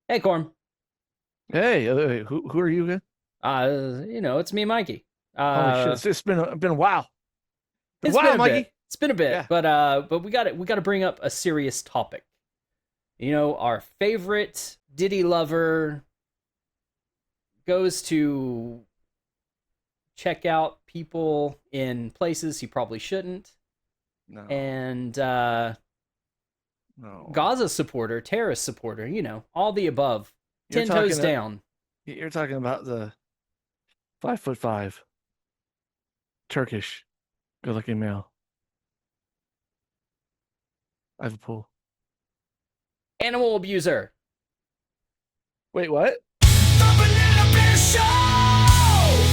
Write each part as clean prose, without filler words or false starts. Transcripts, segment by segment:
Hey, Corm. Hey, who are you again? It's me, Mikey. Holy shit! It's been a while. Been a It's been while, a bit. Mikey. It's been a bit, Yeah. but we got to bring up a serious topic. Our favorite Diddy lover goes to check out people in places he probably shouldn't, No. and No. Gaza supporter, terrorist supporter, all the above. You're 10 toes talking. down. You're talking about the 5'5" Turkish good-looking male. I have a pool. Animal abuser. Wait, what? The Banana Bear Show!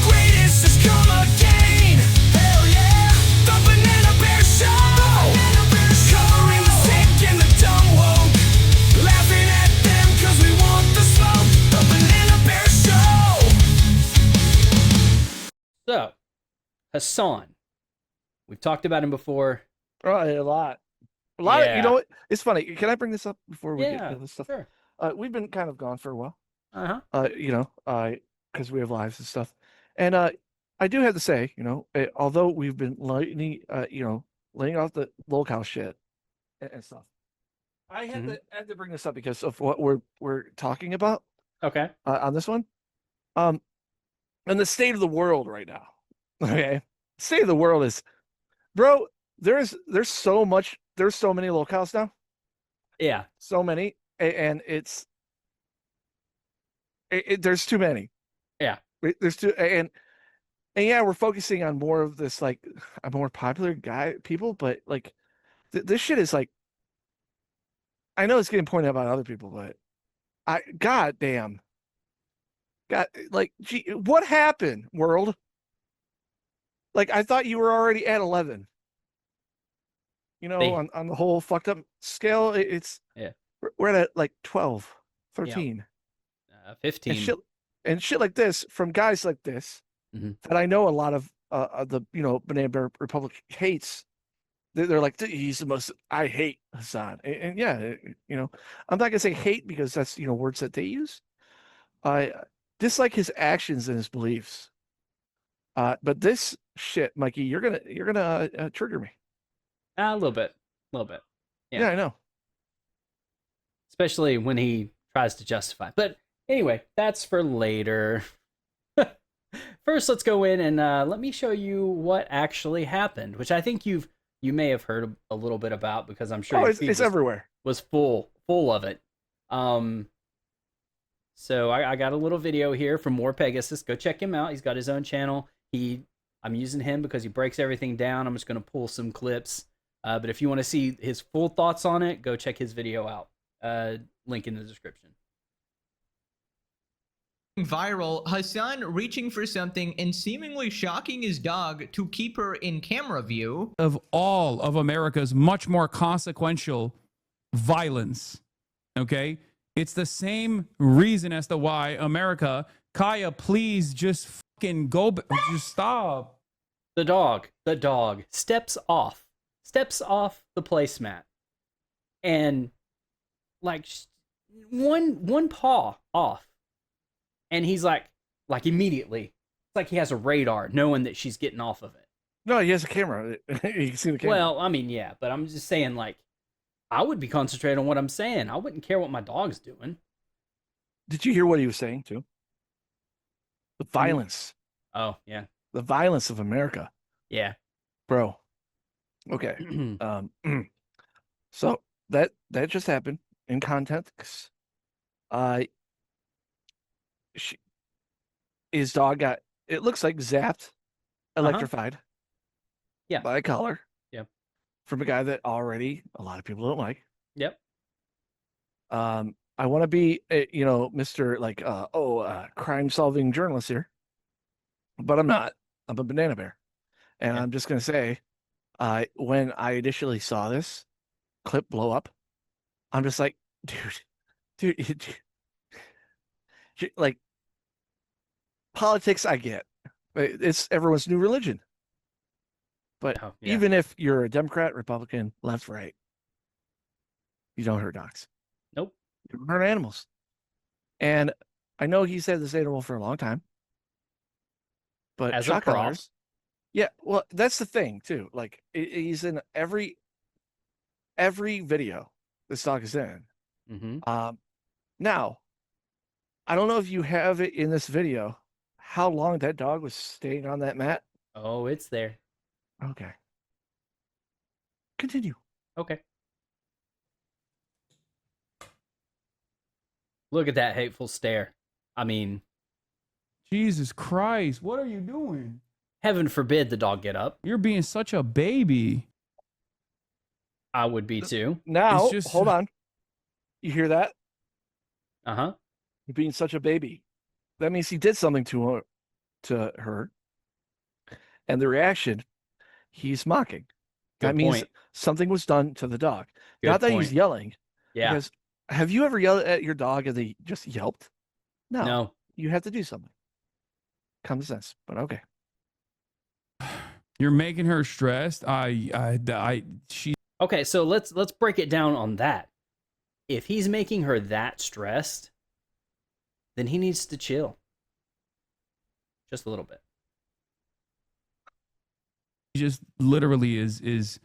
Greatest has come again! Hell yeah! The Banana Bear Show! The Banana Bear Show! Coloring the sick and the dumb woke. Laughing at them cause we want the smoke. The Banana Bear Show! So, Hasan. We've talked about him before. Oh, a lot. A lot of. You know Yeah. what? It's funny. Can I bring this up before we get Yeah. into this stuff? Sure. We've been kind of gone for a while. Uh-huh. Because we have lives and stuff. And I do have to say, although we've been laying off the locale shit and stuff, I Mhm. had to bring this up because of what we're talking about Okay. on this one. Um, and the state of the world right now. Okay, state of the world is, bro. There's so much. There's so many locales now. Yeah. So many, and there's too many. Yeah. There's too and yeah, we're focusing on more of this like a more popular guy people, but like this shit is like I know it's getting pointed out by other people, but I god damn. God like gee, what happened, world? Like I thought you were already at 11. They On the whole fucked up scale, it's yeah. we're at like 12, Yeah. 13. And 15. shit like this from guys like this Mhm. that I know a lot of the Banana Bear Republic hates. They're like, he's the most. I hate Hasan, and yeah, I'm not gonna say hate because that's words that they use. I dislike his actions and his beliefs. But this shit, Mikey, you're gonna trigger me. A little bit. A little bit. Yeah. Yeah, I know. Especially when he tries to justify. But anyway, that's for later. First, let's go in and let me show you what actually happened, which I think you may have heard a little bit about because I'm sure Oh, your it's feed it's was everywhere. was full of it. Um, so I got a little video here from MorePegasus. Go check him out. He's got his own channel. I'm using him because he breaks everything down. I'm just gonna pull some clips. But if you want to see his full thoughts on it, go check his video out. Link in the description. Viral, Hassan reaching for something and seemingly shocking his dog to keep her in camera view. Of all of America's much more consequential violence. Okay? It's the same reason as to why America, Kaya, please just fucking go, just stop. The dog steps off the placemat, and like one paw off, and he's like immediately, it's like he has a radar, knowing that she's getting off of it. No, he has a camera. You can see the camera. Well, I mean, yeah, but I'm just saying, like, I would be concentrating on what I'm saying. I wouldn't care what my dog's doing. Did you hear what he was saying too? The Mm. violence, Oh yeah, the violence of America, yeah. bro. Okay. Um, so that just happened in context. Uh, she, his dog got, it looks like zapped, Uh-huh. electrified Yeah. by a collar Yep. from a guy that already a lot of people don't like. Yep. I want to be, Mr. like, crime solving journalist here, but I'm not. I'm a banana bear, and Yeah. I'm just gonna say, when I initially saw this clip blow up, I'm just like, dude, like politics. I get it's everyone's new religion, but Oh yeah. even if you're a Democrat, Republican, left, right, you don't hurt dogs. Nope. You don't hurt animals. And I know he's had this animal for a long time, but As a shot prop. collars. Yeah, well, that's the thing too. Like he's in every video this dog is in. Mm-hmm. Now, I don't know if you have it in this video, how long that dog was staying on that mat. Oh, it's there. Okay. Continue. Okay. Look at that hateful stare. I mean, Jesus Christ, what are you doing? heaven forbid the dog get up. You're being such a baby. I would be too. Now, just- hold on. You hear that? Uh-huh. You're being such a baby. That means he did something to her. And the reaction, he's mocking. Good That means point. something was done to the dog. Good Not that point. he's yelling. Yeah. Because have you ever yelled at your dog and they just yelped? No. No. You have to do something. Common sense, but okay. You're making her stressed. She Okay, so let's break it down on that. If he's making her that stressed, then he needs to chill. Just a little bit. just literally is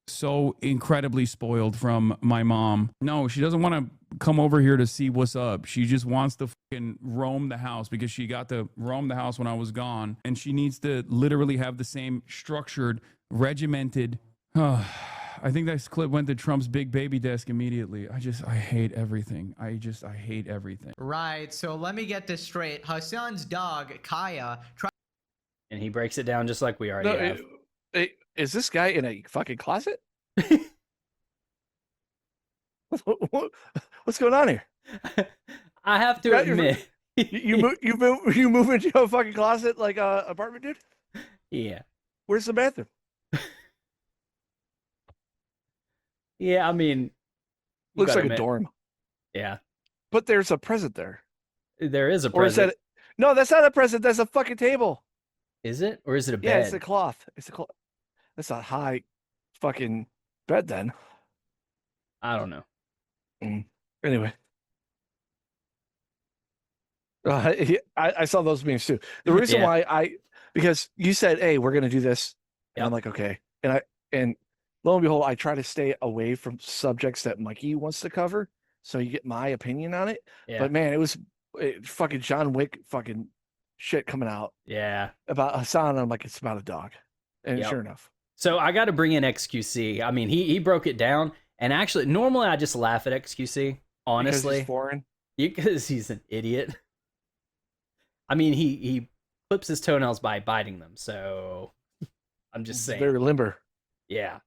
so incredibly spoiled from my mom. No, she doesn't want to come over here to see what's up. She just wants to fucking roam the house because she got to roam the house when I was gone. And she needs to literally have the same structured, regimented. I think that clip went to Trump's big baby desk immediately. I hate everything. I hate everything. Right. So let me get this straight. Hasan's dog, Kaya, tried And he breaks it down just like we already have. Is this guy in a fucking closet? What's going on here? I have to Got your- admit. You move into a fucking closet like a apartment, dude? Yeah. Where's the bathroom? Yeah, I mean, you Looks gotta like a admit, dorm, Yeah. but there's a present there. There is a Or is present. that? No, that's not a present. That's a fucking table. Is it? Or is it a Yeah, bed? it's a cloth. It's a cloth. That's a high fucking bed then. I don't know. Anyway. I saw those memes too. The reason Yeah. why because you said, hey, we're gonna do this. And I'm Yep. like, okay. And lo and behold, I try to stay away from subjects that Mikey wants to cover. So you get my opinion on it. Yeah. But man, it was fucking John Wick fucking shit coming out Yeah. about Hasan. And I'm like, it's about a dog. And Yep. sure enough. So I got to bring in XQC. I mean, he broke it down. And actually, normally I just laugh at XQC, Because honestly. he's foreign. Because he's an idiot. I mean, he clips his toenails by biting them. So I'm just He's saying. very limber. Yeah.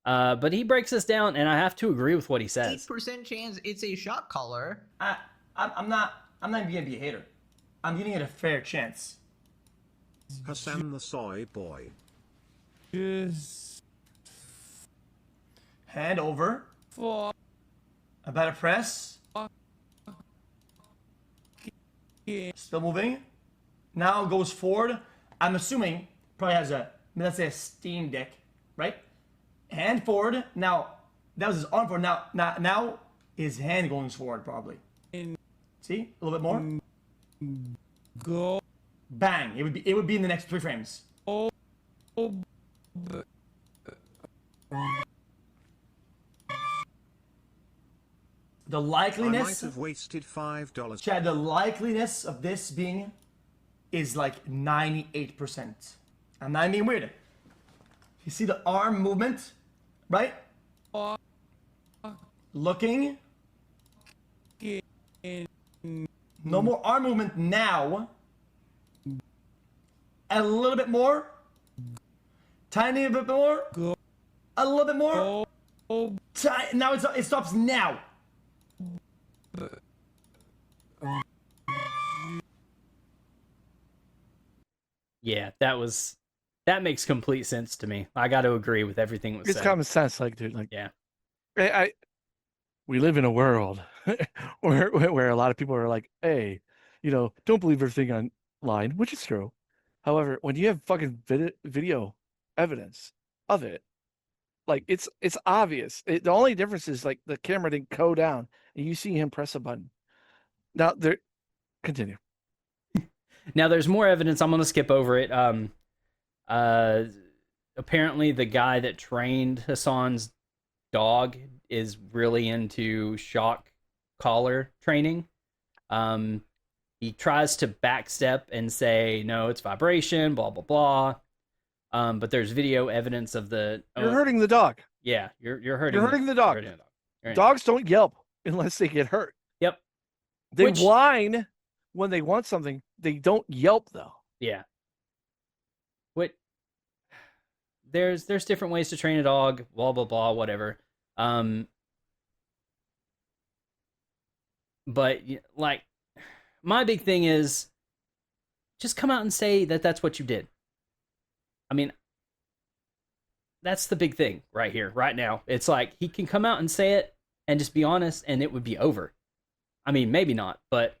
But he breaks this down, and I have to agree with what he says. 8% chance it's a shot collar. I'm not even gonna be a hater. I'm giving it a fair chance. Hasan the soy boy. Just Hand over. fuck. A better press. Yeah. Still moving. Now goes forward. I'm assuming probably has let's say a Steam Deck, right? Hand forward. Now that was his arm forward. Now his hand going forward probably. See a little bit more. Go. Bang! It would be in the next 3 frames. Oh. The I might likeliness, have wasted $5. Chad, the likeliness of this being is like 98%. I'm not being weird. You see the arm movement, right? Looking. No more arm movement now. A little bit more. Tiny bit more. A little bit more. Now it stops now. Yeah, that makes complete sense to me. I got to agree with everything that was It's said. common sense, like, dude. Like, Yeah. We live in a world where a lot of people are like, hey, don't believe everything online, which is true. However, when you have fucking video evidence of it, like it's obvious. The only difference is like the camera didn't go down and you see him press a button. Now Continue. Now, there's more evidence. I'm going to skip over it. Apparently, the guy that trained Hasan's dog is really into shock collar training. He tries to backstep and say, no, it's vibration, blah, blah, blah. But there's video evidence of the. You're hurting the dog. Yeah, you're hurting. You're hurting the dog. You're hurting the dog. Dogs don't yelp unless they get hurt. Yep. They whine when they want something. They don't yelp though. Yeah. What? There's different ways to train a dog. Blah blah blah. Whatever. But like, my big thing is just come out and say that that's what you did. I mean, that's the big thing right here, right now. It's like he can come out and say it and just be honest, and it would be over. I mean, maybe not, but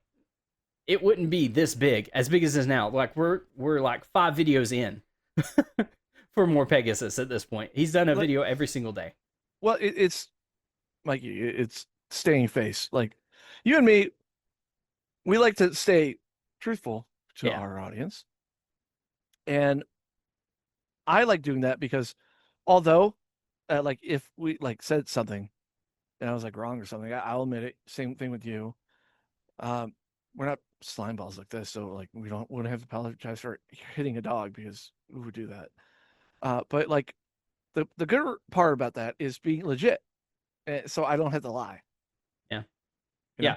it wouldn't be this big, as big as it is now. Like we're like 5 videos in for MorePegasus at this point. He's done a video every single day. Well, it's Mikey. It's staying face. Like you and me, we like to stay truthful to our audience, and I like doing that because although, like if we like said something and I was like wrong or something, I'll admit it. Same thing with you. We're not slime balls like this, so like we wouldn't have to apologize for hitting a dog because who would do that? But like the good part about that is being legit, so I don't have to lie. Yeah, you know?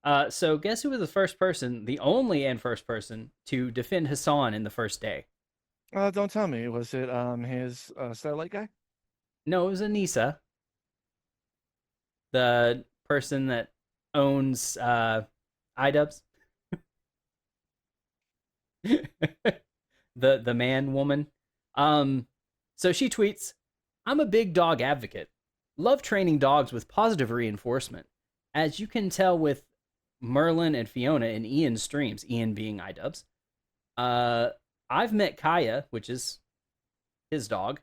yeah. So guess who was the first person, the only and first person to defend Hasan in the first day? Don't tell me. Was it his satellite guy? No, it was Anissa, the person that owns iDubbbz. the man woman. So she tweets, "I'm a big dog advocate. Love training dogs with positive reinforcement. As you can tell with Merlin and Fiona in Ian's streams, Ian being iDubbbz. I've met Kaya, which is his dog.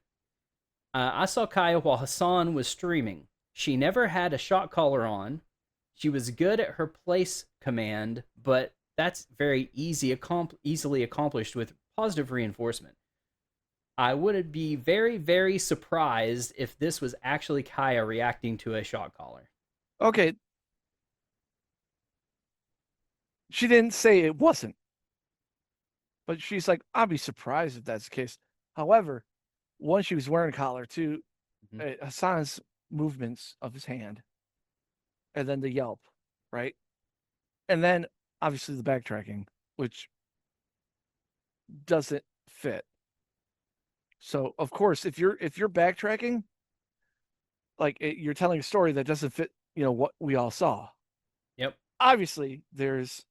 I saw Kaya while Hasan was streaming. She never had a shot collar on. She was good at her place command, but that's very easily accomplished with positive reinforcement. I would be very, very surprised if this was actually Kaya reacting to a shot collar." Okay. She didn't say it wasn't. But she's like, I'd be surprised if that's the case. However, one, she was wearing a collar. Two, Hasan's movements of his hand. And then the yelp, right? And then, obviously, the backtracking, which doesn't fit. So, of course, if you're backtracking, like you're telling a story that doesn't fit, what we all saw. Yep. Obviously, there's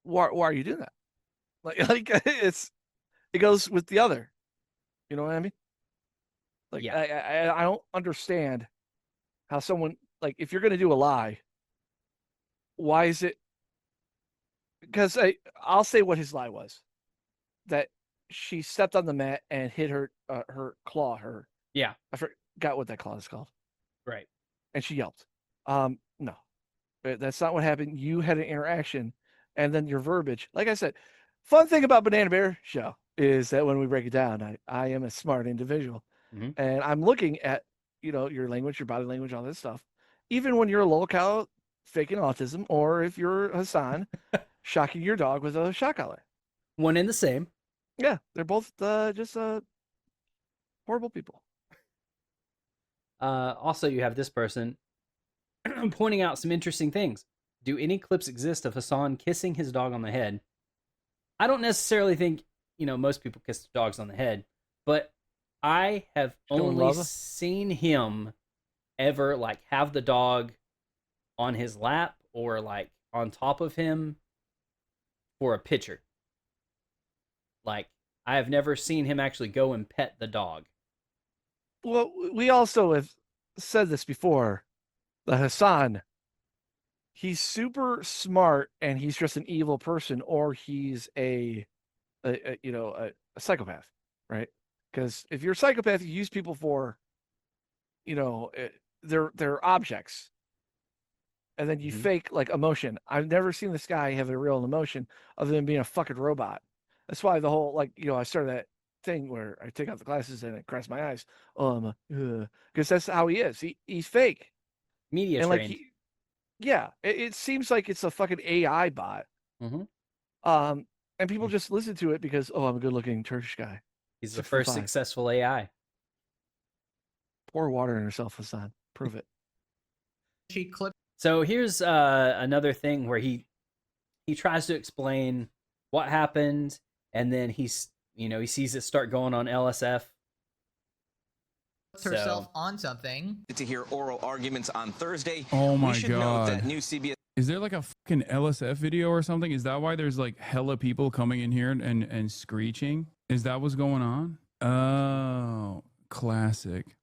why are you doing that? Like it goes with the other. You know what I mean? Like yeah. I don't understand how someone, like, if you're gonna do a lie, why is it? Because I'll say what his lie was. That she stepped on the mat and hit her claw. Yeah. I forgot what that claw is called. Right. And she yelped. No, that's not what happened. You had an interaction, and then your verbiage. Like I said, fun thing about Banana Bear Show is that when we break it down, I am a smart individual, and I'm looking at your language, your body language, all this stuff. Even when you're a lolcow faking autism, or if you're Hasan shocking your dog with a shock collar. One and the same. Yeah, they're both just horrible people. Also, you have this person pointing out some interesting things. Do any clips exist of Hasan kissing his dog on the head? I don't necessarily think, most people kiss dogs on the head, but I have only seen him ever like have the dog on his lap or like on top of him for a picture. Like, I have never seen him actually go and pet the dog. Well, we also have said this before. The Hasan, he's super smart and he's just an evil person, or he's a psychopath, right? Because if you're a psychopath, you use people for, they're objects. and then you Mhm. fake like emotion. I've never seen this guy have a real emotion other than being a fucking robot. That's why the whole I started that thing where I take out the glasses and I cross my eyes. Because that's how he is. He's fake. Media And trained. it seems like it's a fucking AI bot. Hmm. And people just listen to it because I'm a good looking Turkish guy. He's the first 6'5". successful AI. Pour water in herself, Hasan. Prove it. She clipped So here's another thing where he tries to explain what happened, and then he sees it start going on LSF. herself on something. To hear oral arguments on Thursday. Oh my we should note that God. new CBS Is there like a fucking LSF video or something? Is that why there's like hella people coming in here and screeching? Is that what's going on? Oh, classic.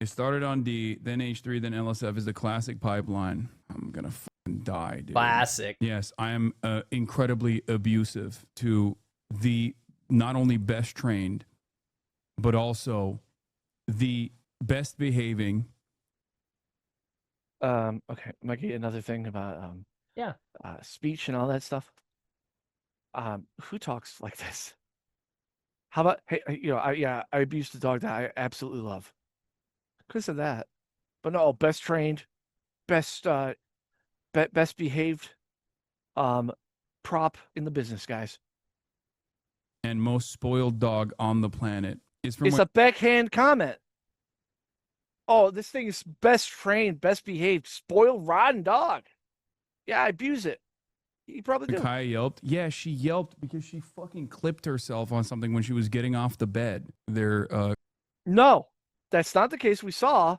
It started on D, then H3, then LSF is the classic pipeline. I'm gonna fucking die, dude. Classic. Yes, I am incredibly abusive to the not only best trained, but also the best behaving. Okay, Mikey, another thing about Yeah. speech and all that stuff. Who talks like this? How about hey, I abused the dog that I absolutely love. Because of that. But no, best trained, best best behaved prop in the business, guys. And most spoiled dog on the planet is from It's a backhand comment. Oh, this thing is best trained, best behaved, spoiled, rotten dog. Yeah, I abuse it. You probably do. Kaya yelped. Yeah, she yelped because she fucking clipped herself on something when she was getting off the bed. No, that's not the case. We saw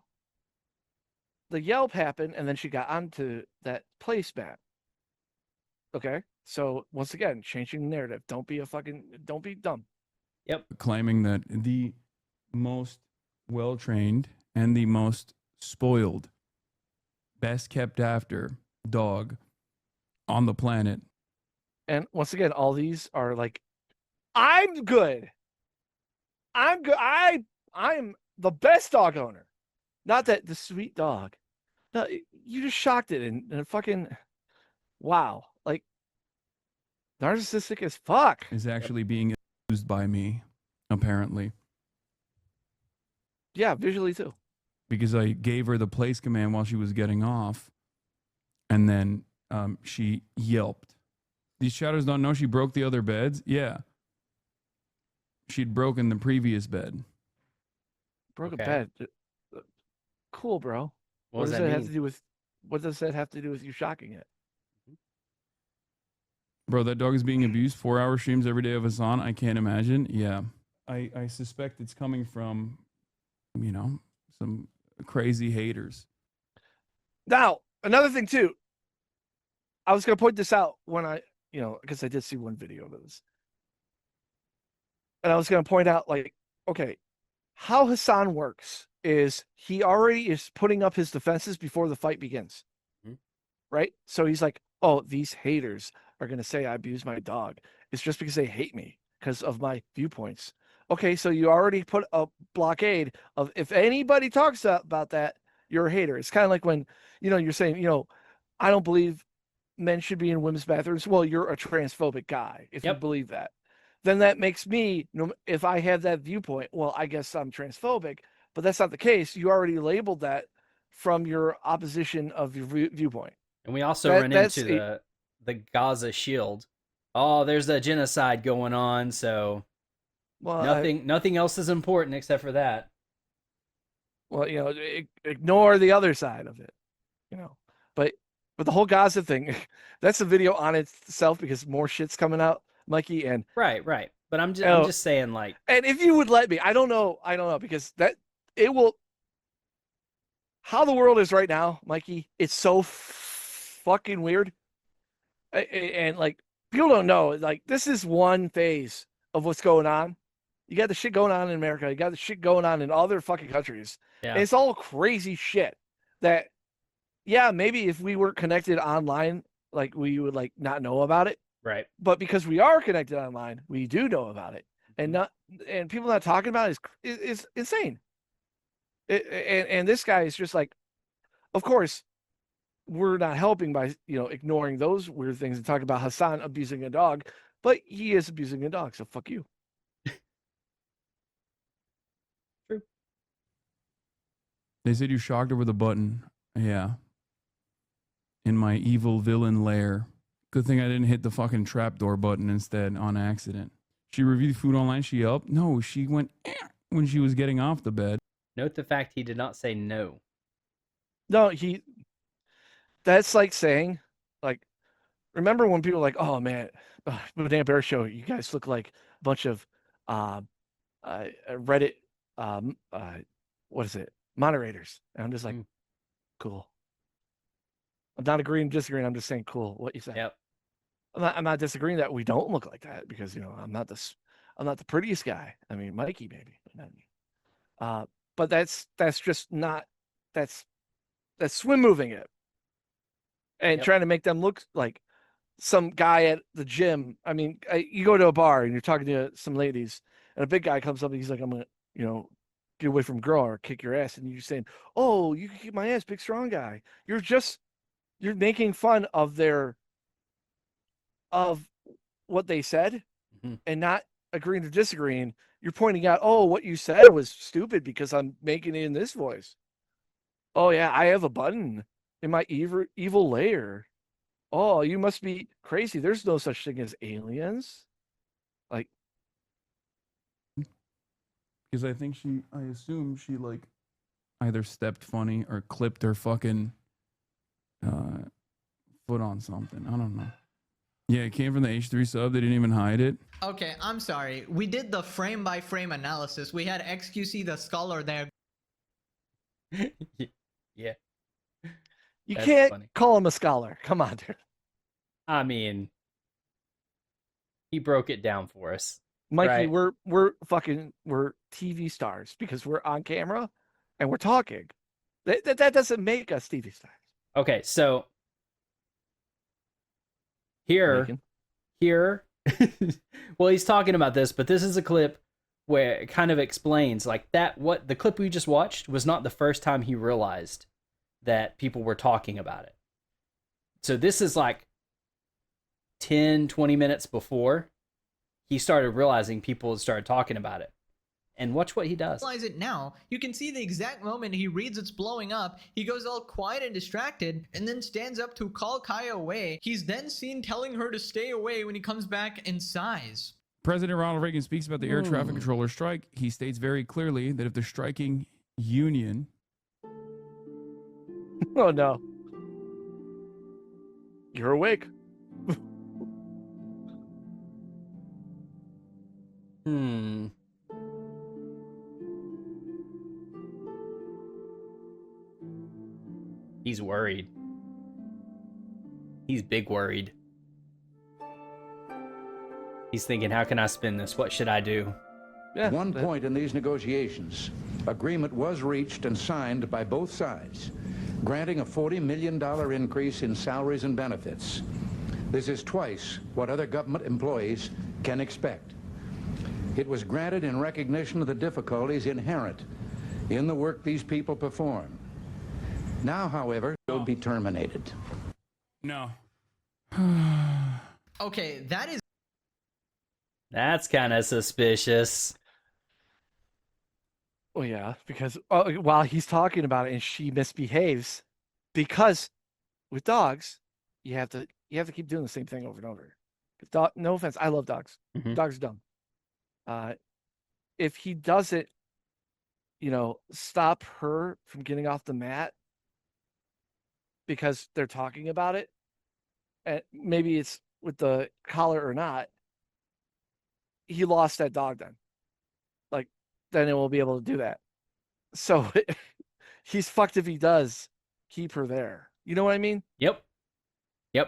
the yelp happen, and then she got onto that placemat. Okay, so once again, changing the narrative. Don't be dumb. claiming that the most well-trained and the most spoiled, best kept after dog on the planet. And once again, all these are like, I'm good. I'm good. I'm the best dog owner. Not that the sweet dog. No, you just shocked it and fucking wow. Like narcissistic as fuck. Is actually being used by me, apparently, Yeah, visually too. because I gave her the place command while she was getting off, and then she yelped. These shadows don't know she broke the other beds. Yeah, she'd broken the previous bed. Broke a Okay. bed. Cool, bro. What does that have to mean? do with what does that have to do with you shocking it? Bro, that dog is being abused. 4-hour streams every day of Hasan. I can't imagine. Yeah. I suspect it's coming from, some crazy haters. Now, another thing too. I was gonna point this out when I because I did see one video of this. And I was gonna point out, like, okay, how Hasan works is he already is putting up his defenses before the fight begins. Mhm. Right? So he's like, oh, these haters are going to say I abuse my dog. It's just because they hate me because of my viewpoints. Okay, so you already put a blockade of if anybody talks about that, you're a hater. It's kind of like when, you're saying, I don't believe men should be in women's bathrooms. Well, you're a transphobic guy if you Yep. believe that. Then that makes me, if I have that viewpoint, well, I guess I'm transphobic, but that's not the case. You already labeled that from your opposition of your viewpoint. And we also run into the Gaza shield. Oh, there's a genocide going on, so Well, nothing else is important except for that. well, ignore the other side of it, But the whole Gaza thing, that's a video on itself because more shit's coming out, Mikey, and Right. But I'm just saying, like, and if you would let me, I don't know, because that it will. How the world is right now, Mikey, it's so fucking weird, and like people don't know, like this is one phase of what's going on. You got the shit going on in America. You got the shit going on in other fucking countries. yeah. And it's all crazy shit that, yeah, maybe if we weren't connected online, like we would like not know about it. Right. But because we are connected online, we do know about it, and people not talking about it is insane. And this guy is just like, of course, we're not helping by, ignoring those weird things and talking about Hasan abusing a dog, but he is abusing a dog, so fuck you. They said you shocked her with a button. Yeah. In my evil villain lair. Good thing I didn't hit the fucking trapdoor button instead on accident. She reviewed food online. She up. No, she went when she was getting off the bed. Note the fact he did not say no. No, that's like saying, like, remember when people were like, oh man, Banana Bear Show, you guys look like a bunch of Reddit, what is it, moderators. And I'm just like, cool. I'm not agreeing, disagreeing. I'm just saying, cool. What you say? Yep. I'm not disagreeing that we don't look like that because I'm not the prettiest guy. I mean, Mikey maybe, but not me. But that's just not that's swim moving it and trying to make them look like some guy at the gym. I mean, you go to a bar and you're talking to some ladies, and a big guy comes up and he's like, "I'm gonna, get away from a girl or kick your ass," and you're saying, "Oh, you can kick my ass, big strong guy." You're making fun of what they said and not agreeing to disagreeing. You're pointing out, oh, what you said was stupid because I'm making it in this voice. Oh yeah, I have a button in my evil lair. Oh, you must be crazy. There's no such thing as aliens. Like, because I assume she like either stepped funny or clipped her fucking foot on something. I don't know. Yeah, it came from the H3 sub. They didn't even hide it. Okay, I'm sorry. We did the frame by frame analysis. We had XQC the scholar there. Yeah. you That's can't funny. call him a scholar. Come on, dude. I mean, he broke it down for us. Mikey, Right. we're TV stars because we're on camera and we're talking. That doesn't make us TV stars. Okay, so here, well, he's talking about this, but this is a clip where it kind of explains like that. What the clip we just watched was not the first time he realized that people were talking about it. So this is like 10, 20 minutes before he started realizing people had started talking about it. And watch what he does. Realize it now. You can see the exact moment he reads it's blowing up. He goes all quiet and distracted and then stands up to call Kaya away. He's then seen telling her to stay away when he comes back and sighs. President Ronald Reagan speaks about the air traffic controller strike. He states very clearly that if the striking union... Oh, no. You're awake. He's worried. He's big worried. He's thinking, how can I spin this? What should I do? Yeah, At one point in these negotiations, agreement was reached and signed by both sides, granting a $40 million increase in salaries and benefits. This is twice what other government employees can expect. It was granted in recognition of the difficulties inherent in the work these people perform. Now, however, it will be terminated. No. Okay, That's kind of suspicious. Oh yeah, because while he's talking about it and she misbehaves, because with dogs, you have to keep doing the same thing over and over. No offense, I love dogs. Dogs are dumb. If he doesn't, stop her from getting off the mat because they're talking about it, and maybe it's with the collar or not, he lost that dog then. Like, then it won't be able to do that. So he's fucked if he does keep her there. You know what I mean? Yep.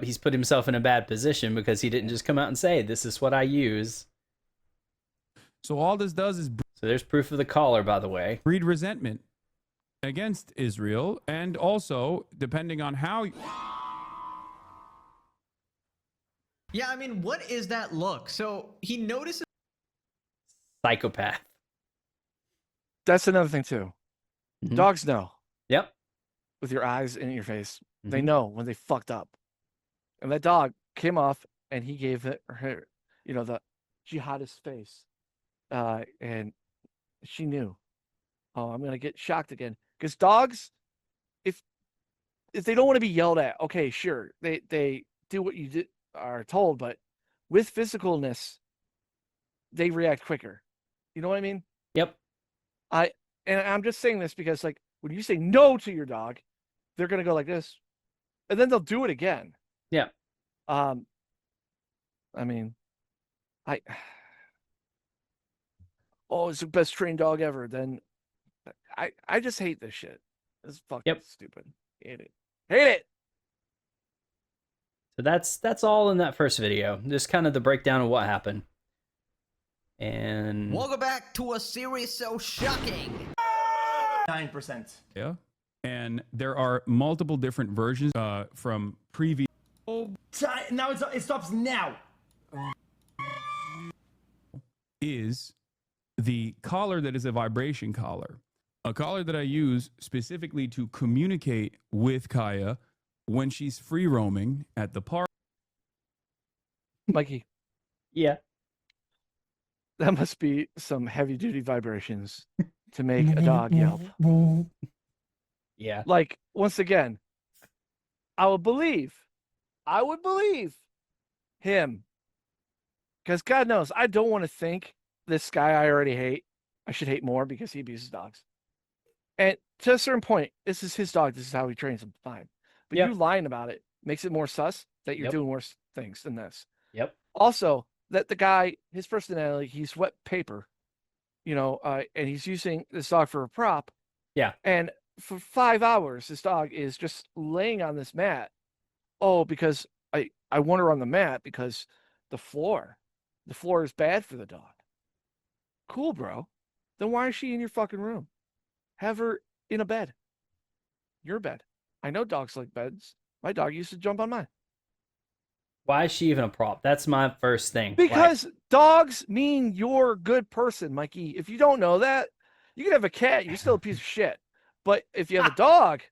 He's put himself in a bad position because he didn't just come out and say, this is what I use. So all this does is So there's proof of the collar, by the way. breed resentment against Israel, and also, depending on how... Yeah, I mean, what is that look? So he notices... Psychopath. That's another thing too. Dogs know. Yep. With your eyes in your face. They know when they fucked up. And that dog came off and he gave her, the jihadist face. And she knew, oh, I'm going to get shocked again. Because dogs, if they don't want to be yelled at, okay, sure, they do what you are told, but with physicalness, they react quicker. You know what I mean? Yep. And I'm just saying this because, like, when you say no to your dog, they're going to go like this, and then they'll do it again. Yeah. I mean, it's the best trained dog ever. Then I just hate this shit. It's fucking stupid. Hate it. Hate it. So that's all in that first video. Just kind of the breakdown of what happened. And Welcome back to a series so shocking. 9%. Yeah. And there are multiple different versions from previous. Now it stops now. Is the collar that is a vibration collar. A collar that I use specifically to communicate with Kaya when she's free roaming at the park. Mikey. Yeah. That must be some heavy duty vibrations to make a dog yelp. Yeah. Like, once again, I would believe him. Because God knows, I don't want to think this guy I already hate, I should hate more because he abuses dogs. And to a certain point, this is his dog. This is how he trains him. Fine. But you lying about it makes it more sus that you're doing worse things than this. Yep. Also, that the guy, his personality, he's wet paper, and he's using this dog for a prop. Yeah. And for 5 hours, this dog is just laying on this mat. Oh, because I want her on the mat because the floor is bad for the dog. Cool, bro. Then why is she in your fucking room? Have her in a bed. Your bed. I know dogs like beds. My dog used to jump on mine. Why is she even a prop? That's my first thing. Because dogs mean you're a good person, Mikey. If you don't know that, you can have a cat. You're still a piece of shit. But if you have a dog,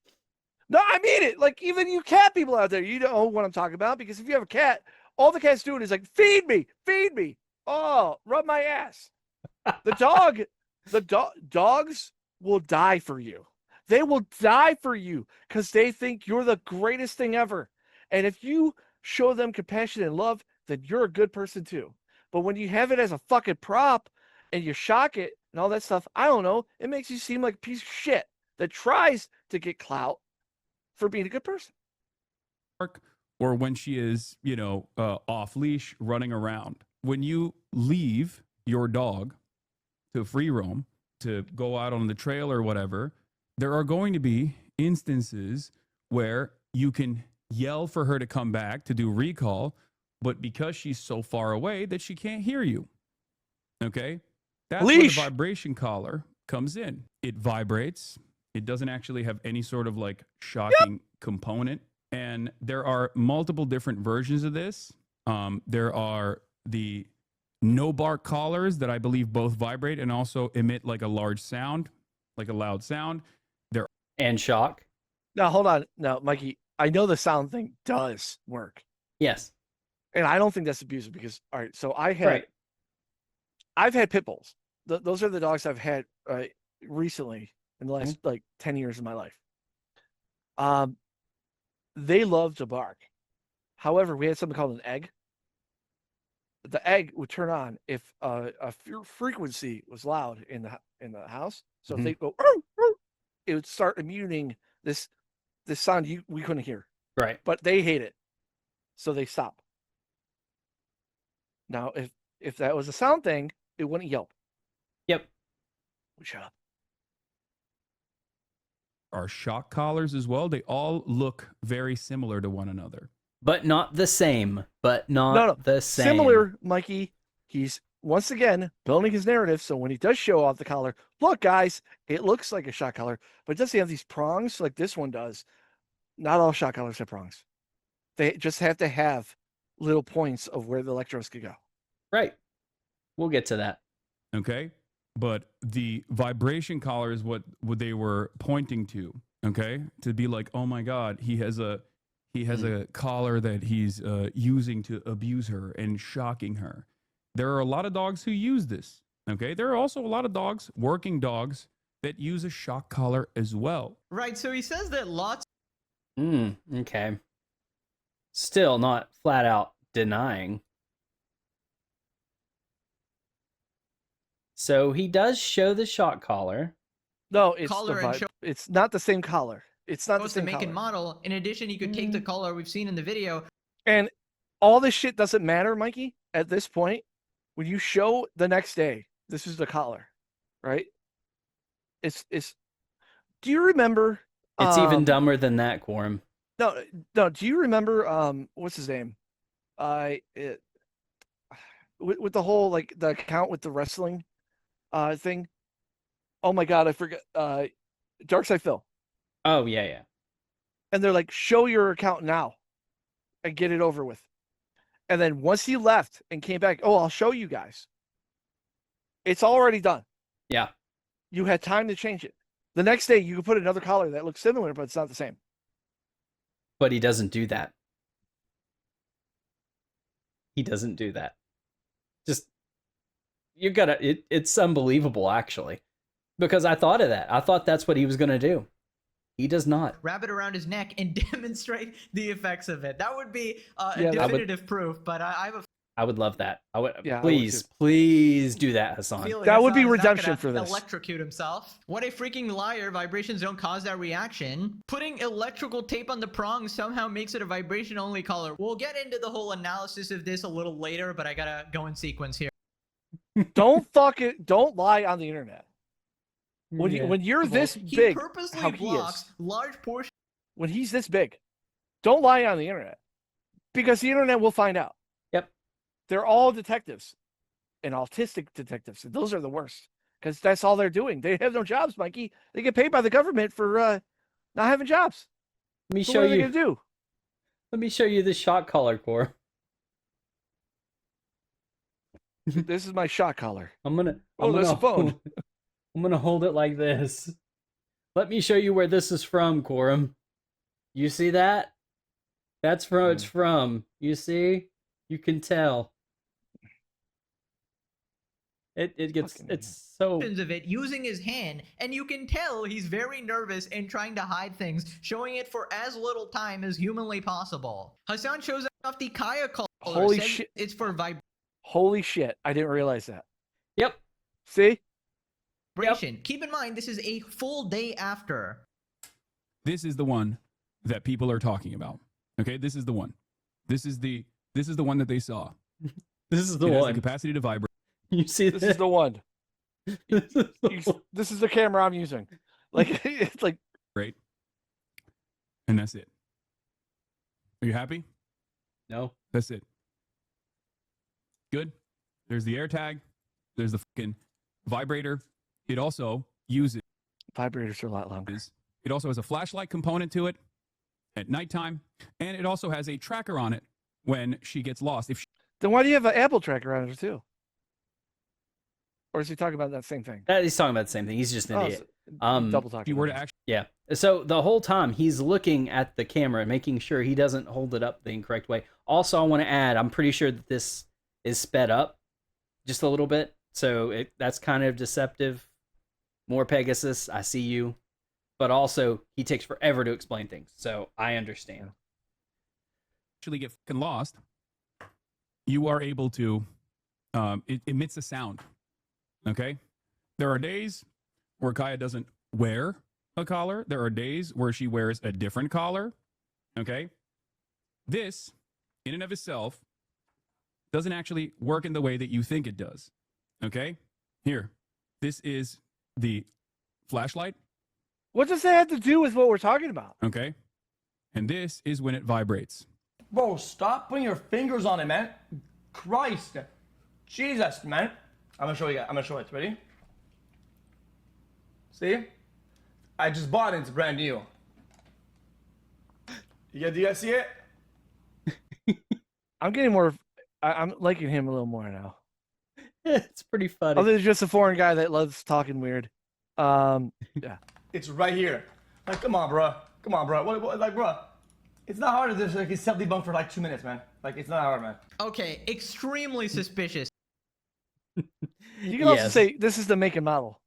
no, I mean it. Like, even you cat people out there, you know what I'm talking about. Because if you have a cat, all the cat's doing is like, feed me. Oh, rub my ass. Dogs will die for you. They will die for you because they think you're the greatest thing ever. And if you show them compassion and love, then you're a good person too. But when you have it as a fucking prop and you shock it and all that stuff, I don't know, it makes you seem like a piece of shit that tries to get clout for being a good person. Or when she is, off leash running around. When you leave your dog to free roam, to go out on the trail or whatever, there are going to be instances where you can yell for her to come back to do recall, but because she's so far away that she can't hear you. Okay? That's where the vibration collar comes in. It vibrates. It doesn't actually have any sort of like shocking component. And there are multiple different versions of this. There are the no bark collars that I believe both vibrate and also emit like a large sound, like a loud sound. And shock. Now, hold on. Now, Mikey, I know the sound thing does work. Yes. And I don't think that's abusive because, all right, so I've had pit bulls. Those are the dogs I've had recently in the last 10 years of my life. They love to bark. However, we had something called an egg. The egg would turn on if a frequency was loud in the house. So if they go, it would start emitting this sound we couldn't hear. Right. But they hate it, so they stop. Now, if that was a sound thing, it wouldn't yelp. Yep. Shut up. Are shock collars as well. They all look very similar to one another. But not the same. The same. Similar, Mikey. He's once again building his narrative. So when he does show off the collar, look, guys, it looks like a shock collar, but it doesn't have these prongs like this one does. Not all shock collars have prongs. They just have to have little points of where the electrodes could go. Right. We'll get to that. Okay. But the vibration collar is what they were pointing to. Okay, to be like, oh my God, he has a collar that he's using to abuse her and shocking her. There are a lot of dogs who use this. Okay, there are also a lot of dogs, working dogs, that use a shock collar as well. Right, so he says that lots Okay. Still not flat out denying. So he does show the shock collar. No, it's Collar and show- it's not the same collar. It's not the goes to same make collar. and model. In addition, he could take the collar we've seen in the video. And all this shit doesn't matter, Mikey, at this point. When you show the next day, this is the collar, right? It's do you remember It's even dumber than that, Quorum. No, do you remember what's his name? With the whole like the account with the wrestling thing. Oh my god, I forgot Darkside Phil. Oh, yeah. And they're like, show your account now and get it over with. And then once he left and came back, oh, I'll show you guys. It's already done. Yeah. You had time to change it. The next day, you could put another collar that looks similar, but it's not the same. But he doesn't do that. He doesn't do that. Just, you gotta, it's unbelievable, actually. Because I thought of that. I thought that's what he was going to do. He does not. Wrap it around his neck and demonstrate the effects of it. That would be a Yeah, definitive proof, but I have a I would love that. I would. Yeah, I would please, too. please do that, Hassan. feeling That would be Hassan's not redemption gonna for this. Electrocute himself. What a freaking liar. Vibrations don't cause that reaction. Putting electrical tape on the prong somehow makes it a vibration only collar. We'll get into the whole analysis of this a little later, but I gotta go in sequence here. Don't lie on the internet. When you're this He big, purposely how he blocks is, large portions. when he's this big, don't lie on the internet. Because the internet will find out. Yep. They're all detectives and autistic detectives. And those are the worst because that's all they're doing. They have no jobs, Mikey. They get paid by the government for not having jobs. Let me So show what are they you. going to do? Let me show you the shock collar, Core. This is my shot collar. I'm gonna there's a phone. I'm gonna hold it like this. Let me show you where this is from, Quorum. You see that? That's where it's from. You see? You can tell. It gets it's so Of it using his hand, and you can tell he's very nervous and trying to hide things, showing it for as little time as humanly possible. Hassan shows off the Kaya collar. Holy says shit. It's for Holy shit. I didn't realize that. Yep. See? vibration. Keep in mind, this is a full day after. This is the one that people are talking about. Okay, this is the one. This is the one that they saw. This is the It has one. the capacity to vibrate. You see This is the one. This is the one. This is the camera I'm using. Like it's like Great. And that's it. Are you happy? No. That's it. Good. There's the air tag. There's the fucking vibrator. It also uses. vibrators are a lot longer. It also has a flashlight component to it at nighttime, and it also has a tracker on it when she gets lost. If she, Then why do you have an Apple tracker on it too? Or is he talking about that same thing? He's talking about the same thing. He's just an idiot. Double if talking. you were to actually, Yeah. So the whole time he's looking at the camera, making sure he doesn't hold it up the incorrect way. Also, I want to add, I'm pretty sure that this is sped up just a little bit. So that's kind of deceptive. MorePegasus, I see you. But also, he takes forever to explain things. So I understand. get fucking lost, you are able to, it emits a sound. Okay? There are days where Kaya doesn't wear a collar. There are days where she wears a different collar. Okay? This, in and of itself, doesn't actually work in the way that you think it does. Okay? Here. This is the flashlight. What does that have to do with what we're talking about? Okay? And this is when it vibrates. Bro, stop putting your fingers on it, man. Christ. Jesus, man. I'm gonna show you guys. I'm gonna show it. Ready? See? I just bought it. It's brand new. Do you guys see it? I'm getting more. I'm liking him a little more now. It's pretty funny. Other than just a foreign guy that loves talking weird. Yeah. It's right here. Like, come on, bro. Come on, bro. What, like, bro, it's not hard to just like self-debunk for like 2 minutes, man. Like, it's not hard, man. Okay, extremely suspicious. You can also say this is the make and model.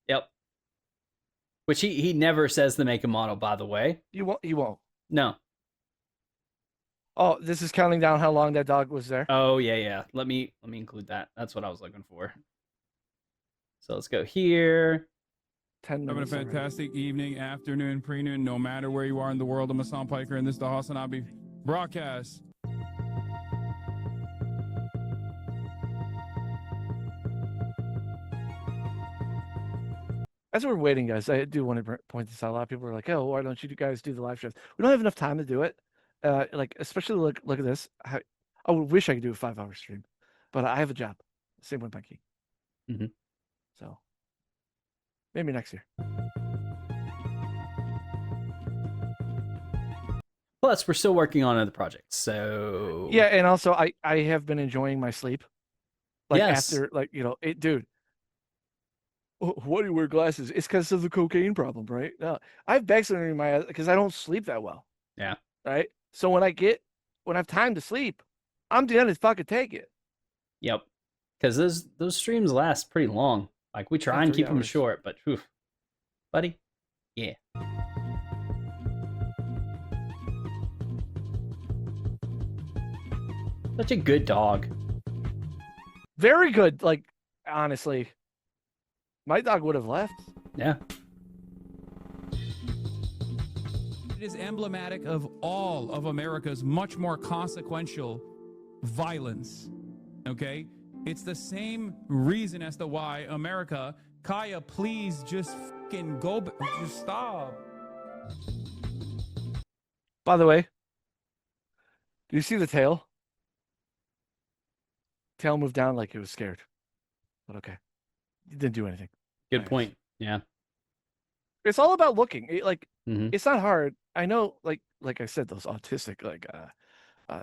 Yep. Which he never says the make and model, by the way. He won't. No. Oh, this is counting down how long that dog was there. Oh yeah. Let me include that. That's what I was looking for. So let's go here. 10 Having a minutes. already. fantastic evening, afternoon, pre-noon, no matter where you are in the world. I'm Hasan Piker, and this is the Hasan broadcast. As we're waiting, guys, I do want to point this out. A lot of people are like, "Oh, why don't you guys do the live shows?" We don't have enough time to do it. Like, especially look at this. I wish I could do a 5-hour stream, but I have a job. Same with Mikey. Mhm. So maybe next year. Plus, we're still working on other projects. So Yeah, and also I have been enjoying my sleep. Like Yes. after, like, dude. Why do you wear glasses? It's because of the cocaine problem, right? No, I have bags under my eyes because I don't sleep that well. Yeah. Right. So when I have time to sleep, I'm down to fucking take it. Yep. Because those streams last pretty long. Like we try and 3 keep them hours. short, but whew, buddy, yeah. Such a good dog. Very good. Like, honestly, my dog would have left. Yeah. It is emblematic of all of America's much more consequential violence. Okay? It's the same reason as to why America, Kaya, please just fucking go, just stop. By the way, do you see the tail? Tail moved down like it was scared. But okay. It didn't do anything. Good Nice. point. Yeah. It's all about looking. Mhm. It's not hard. I know, like I said, those autistic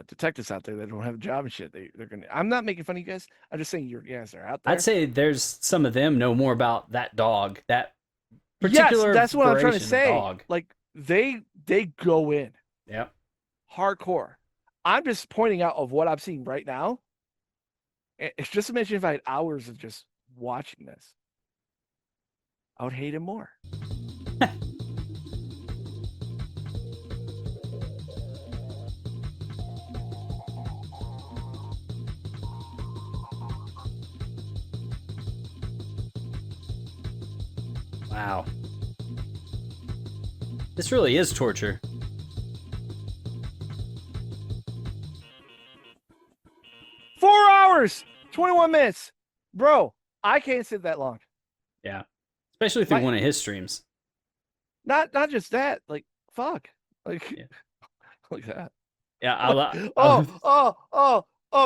detectives out there that don't have a job and shit. They're gonna. I'm not making fun of you guys. I'm just saying you guys are out there. I'd say there's some of them know more about that dog, that particular. Yes, that's what I'm trying to variation of say. Dog. Like they go in Yep. hardcore. I'm just pointing out of what I'm seeing right now. It's just imagine if I had hours of just watching this. I would hate him more. Wow. This really is torture. Four hours, 21 minutes, bro. I can't sit that long. Yeah. Especially through My- one of his streams. Not just that. Like fuck. Like Yeah. like that. Yeah.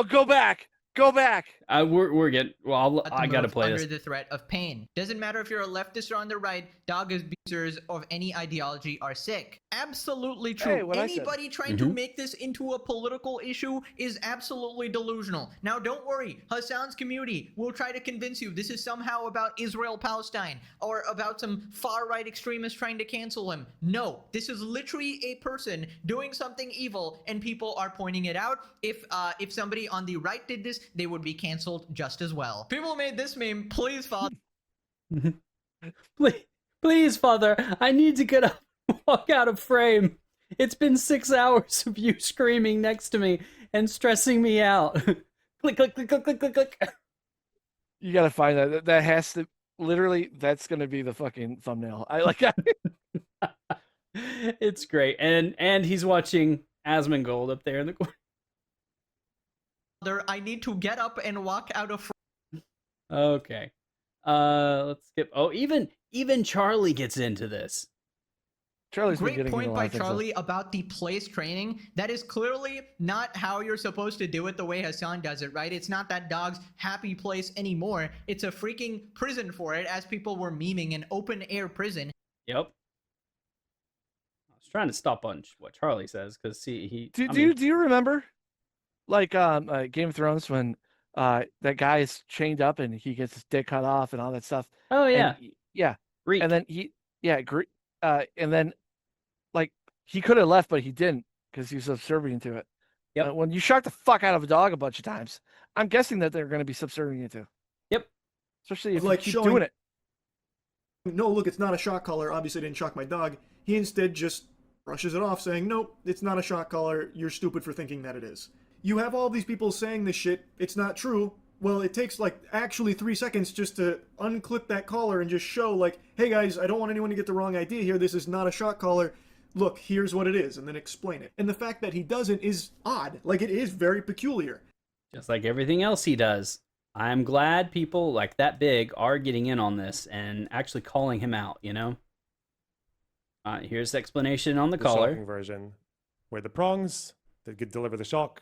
Go back. Go back. We're getting. Well, Not to I gotta move play under this. the threat of pain. Doesn't matter if you're a leftist or on the right, dog abusers of any ideology are sick. Absolutely true. Hey, what I said. Anybody trying to make this into a political issue is absolutely delusional. Now, don't worry. Hassan's community will try to convince you this is somehow about Israel-Palestine or about some far-right extremists trying to cancel him. No, this is literally a person doing something evil, and people are pointing it out. If somebody on the right did this, they would be canceled just as well. People made this meme. Please follow. Please, Father, I need to get up and walk out of frame. It's been 6 hours of you screaming next to me and stressing me out. Click, click, click, click, click, click, click. You gotta find that. That has to literally. That's gonna be the fucking thumbnail. I like. It's great, and he's watching Asmongold up there in the corner. I need to get up and walk out of. Okay, let's skip. Oh, even Charlie gets into this. Charlie's been Great getting point in a lot by of things, though. Charlie about the place training. That is clearly not how you're supposed to do it the way Hasan does it, right? It's not that dog's happy place anymore. It's a freaking prison for it, as people were memeing, an open air prison. Yep. I was trying to stop on what Charlie says because he. Do you remember, like Game of Thrones when that guy is chained up and he gets his dick cut off and all that stuff? Oh yeah, And, yeah. Reek. And then and then like he could have left, but he didn't because he was subservient to it. Yep. When you shock the fuck out of a dog a bunch of times, I'm guessing that they're going to be subservient to. Yep. Especially if Like you keep doing it. No, look, it's not a shock collar. Obviously, I didn't shock my dog. He instead just brushes it off, saying, nope, it's not a shock collar. You're stupid for thinking that it is. You have all these people saying this shit. It's not true. Well, it takes like actually 3 seconds just to unclip that collar and just show like, hey guys, I don't want anyone to get the wrong idea here. This is not a shock collar. Look, here's what it is, and then explain it. And the fact that he doesn't is odd. Like, it is very peculiar. Just like everything else he does. I'm glad people like that big are getting in on this and actually calling him out, you know? Here's the explanation on the collar. Shocking version, where the prongs that could deliver the shock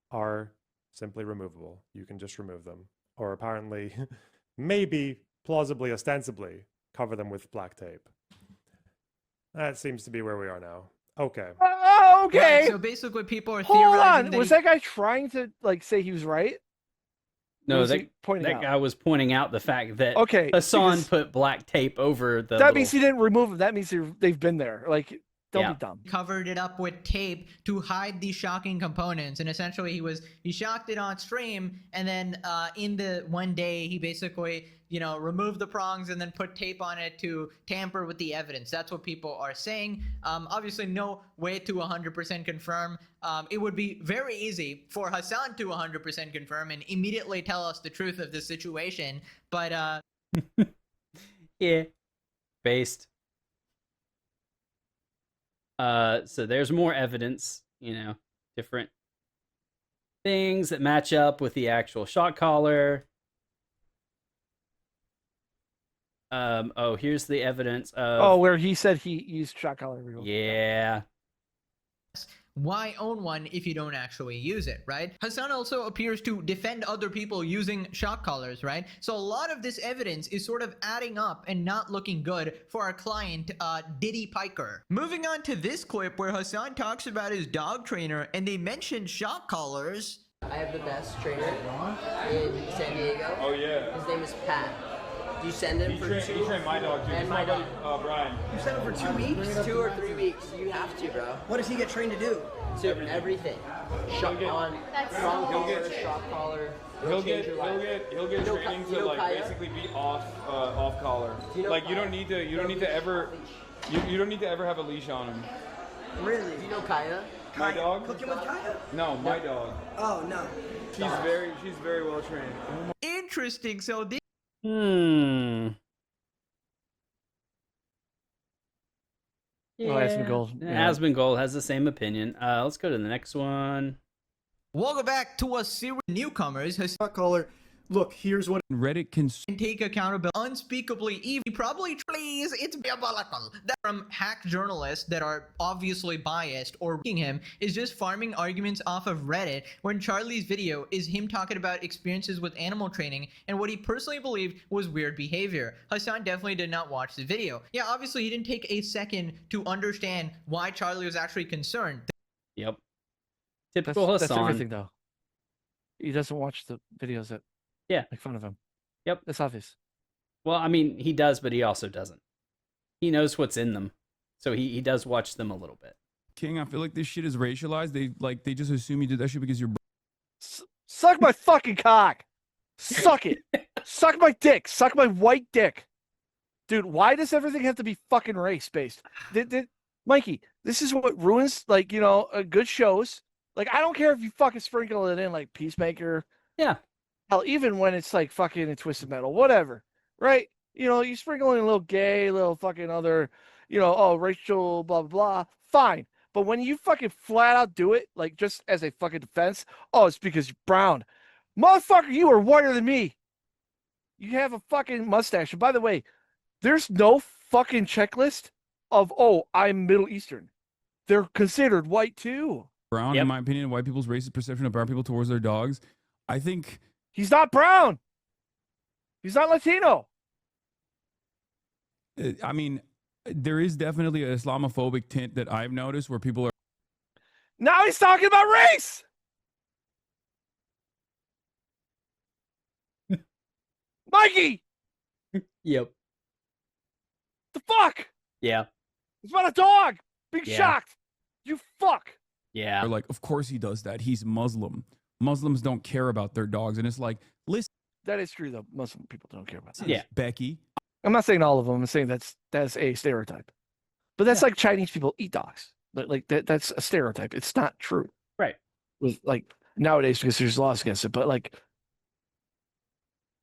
are simply removable. You can just remove them. Or apparently, maybe, plausibly, ostensibly, cover them with black tape. That seems to be where we are now. Okay. Oh, okay. Right, so basically, people are Hold theorizing on. that Was that guy trying to like say he was right? No, was that, he pointing that out? guy was pointing out the fact that Okay, Hasan because put black tape over the. that means he didn't remove them. That means they've been there. Like, don't Yeah. be dumb. covered it up with tape to hide these shocking components, and essentially he shocked it on stream, and then in the one day he basically removed the prongs and then put tape on it to tamper with the evidence. That's what people are saying. Obviously no way to 100% confirm. It would be very easy for Hasan to 100% confirm and immediately tell us the truth of the situation, but Yeah. Based. So there's more evidence, different things that match up with the actual shock collar. Here's the evidence of. Where he said he used shock collar removal. Yeah. why own one if you don't actually use it, right? Hasan also appears to defend other people using shock collars, right? So a lot of this evidence is sort of adding up and not looking good for our client, Diddy Piker. Moving on to this clip where Hasan talks about his dog trainer and they mentioned shock collars. I have the best trainer in San Diego. Oh yeah. His name is Pat. Do you send him for He trained my dog too. And my dog. Brian. You send him for 2 weeks? 2 or 3 weeks. You have to, bro. What does he get trained to do? Everything. Shock on, strong collar, shock collar. He'll get training to like basically be off collar. Like you don't need to ever have a leash on him. Really? Do you know Kaya? My dog? Cooking with Kaya? No, my dog. Oh no. She's very well trained. Interesting. So this Yeah. Oh, Asmongold. Yeah. Asmongold has the same opinion. Let's go to the next one. Welcome back to a series of newcomers. Shock collar. Look, here's what Reddit can Take accountability. Unspeakably evil. Probably, please, it's diabolical. That from hack journalists that are obviously biased or reading him is just farming arguments off of Reddit when Charlie's video is him talking about experiences with animal training and what he personally believed was weird behavior. Hasan definitely did not watch the video. Yeah, obviously he didn't take a second to understand why Charlie was actually concerned. Yep. Typical That's Hasan. everything, though. He doesn't watch the videos that make fun of him. Yep. That's obvious. Well, I mean, he does, but he also doesn't. He knows what's in them. So he does watch them a little bit. King, I feel like this shit is racialized. They just assume you did that shit because you're Suck my fucking cock. Suck it. Suck my dick. Suck my white dick. Dude, why does everything have to be fucking race-based? Mikey, this is what ruins, good shows. Like, I don't care if you fucking sprinkle it in, like, Peacemaker. Yeah. Hell, even when it's, like, fucking a Twisted Metal, whatever. Right? You sprinkle in a little gay, little fucking other, racial, blah, blah, blah. Fine. But when you fucking flat out do it, like, just as a fucking defense, it's because you're brown. Motherfucker, you are whiter than me. You have a fucking mustache. And by the way, there's no fucking checklist of, I'm Middle Eastern. They're considered white too. brown. In my opinion, white people's racist perception of brown people towards their dogs. I think he's not brown. He's not Latino. I mean, there is definitely an Islamophobic tint that I've noticed where people are. Now he's talking about race. Mikey. Yep. The fuck? Yeah. It's about a dog being Yeah. shocked. You fuck. Yeah. They're like, of course he does that. He's Muslim. Muslims don't care about their dogs. And it's like, listen, That is true, though. Muslim people don't care about that. Yeah. Becky, I'm not saying all of them. I'm saying that's a stereotype. But that's like Chinese people eat dogs. Like that's a stereotype. It's not true. Right. With like nowadays because there's laws against it. But like,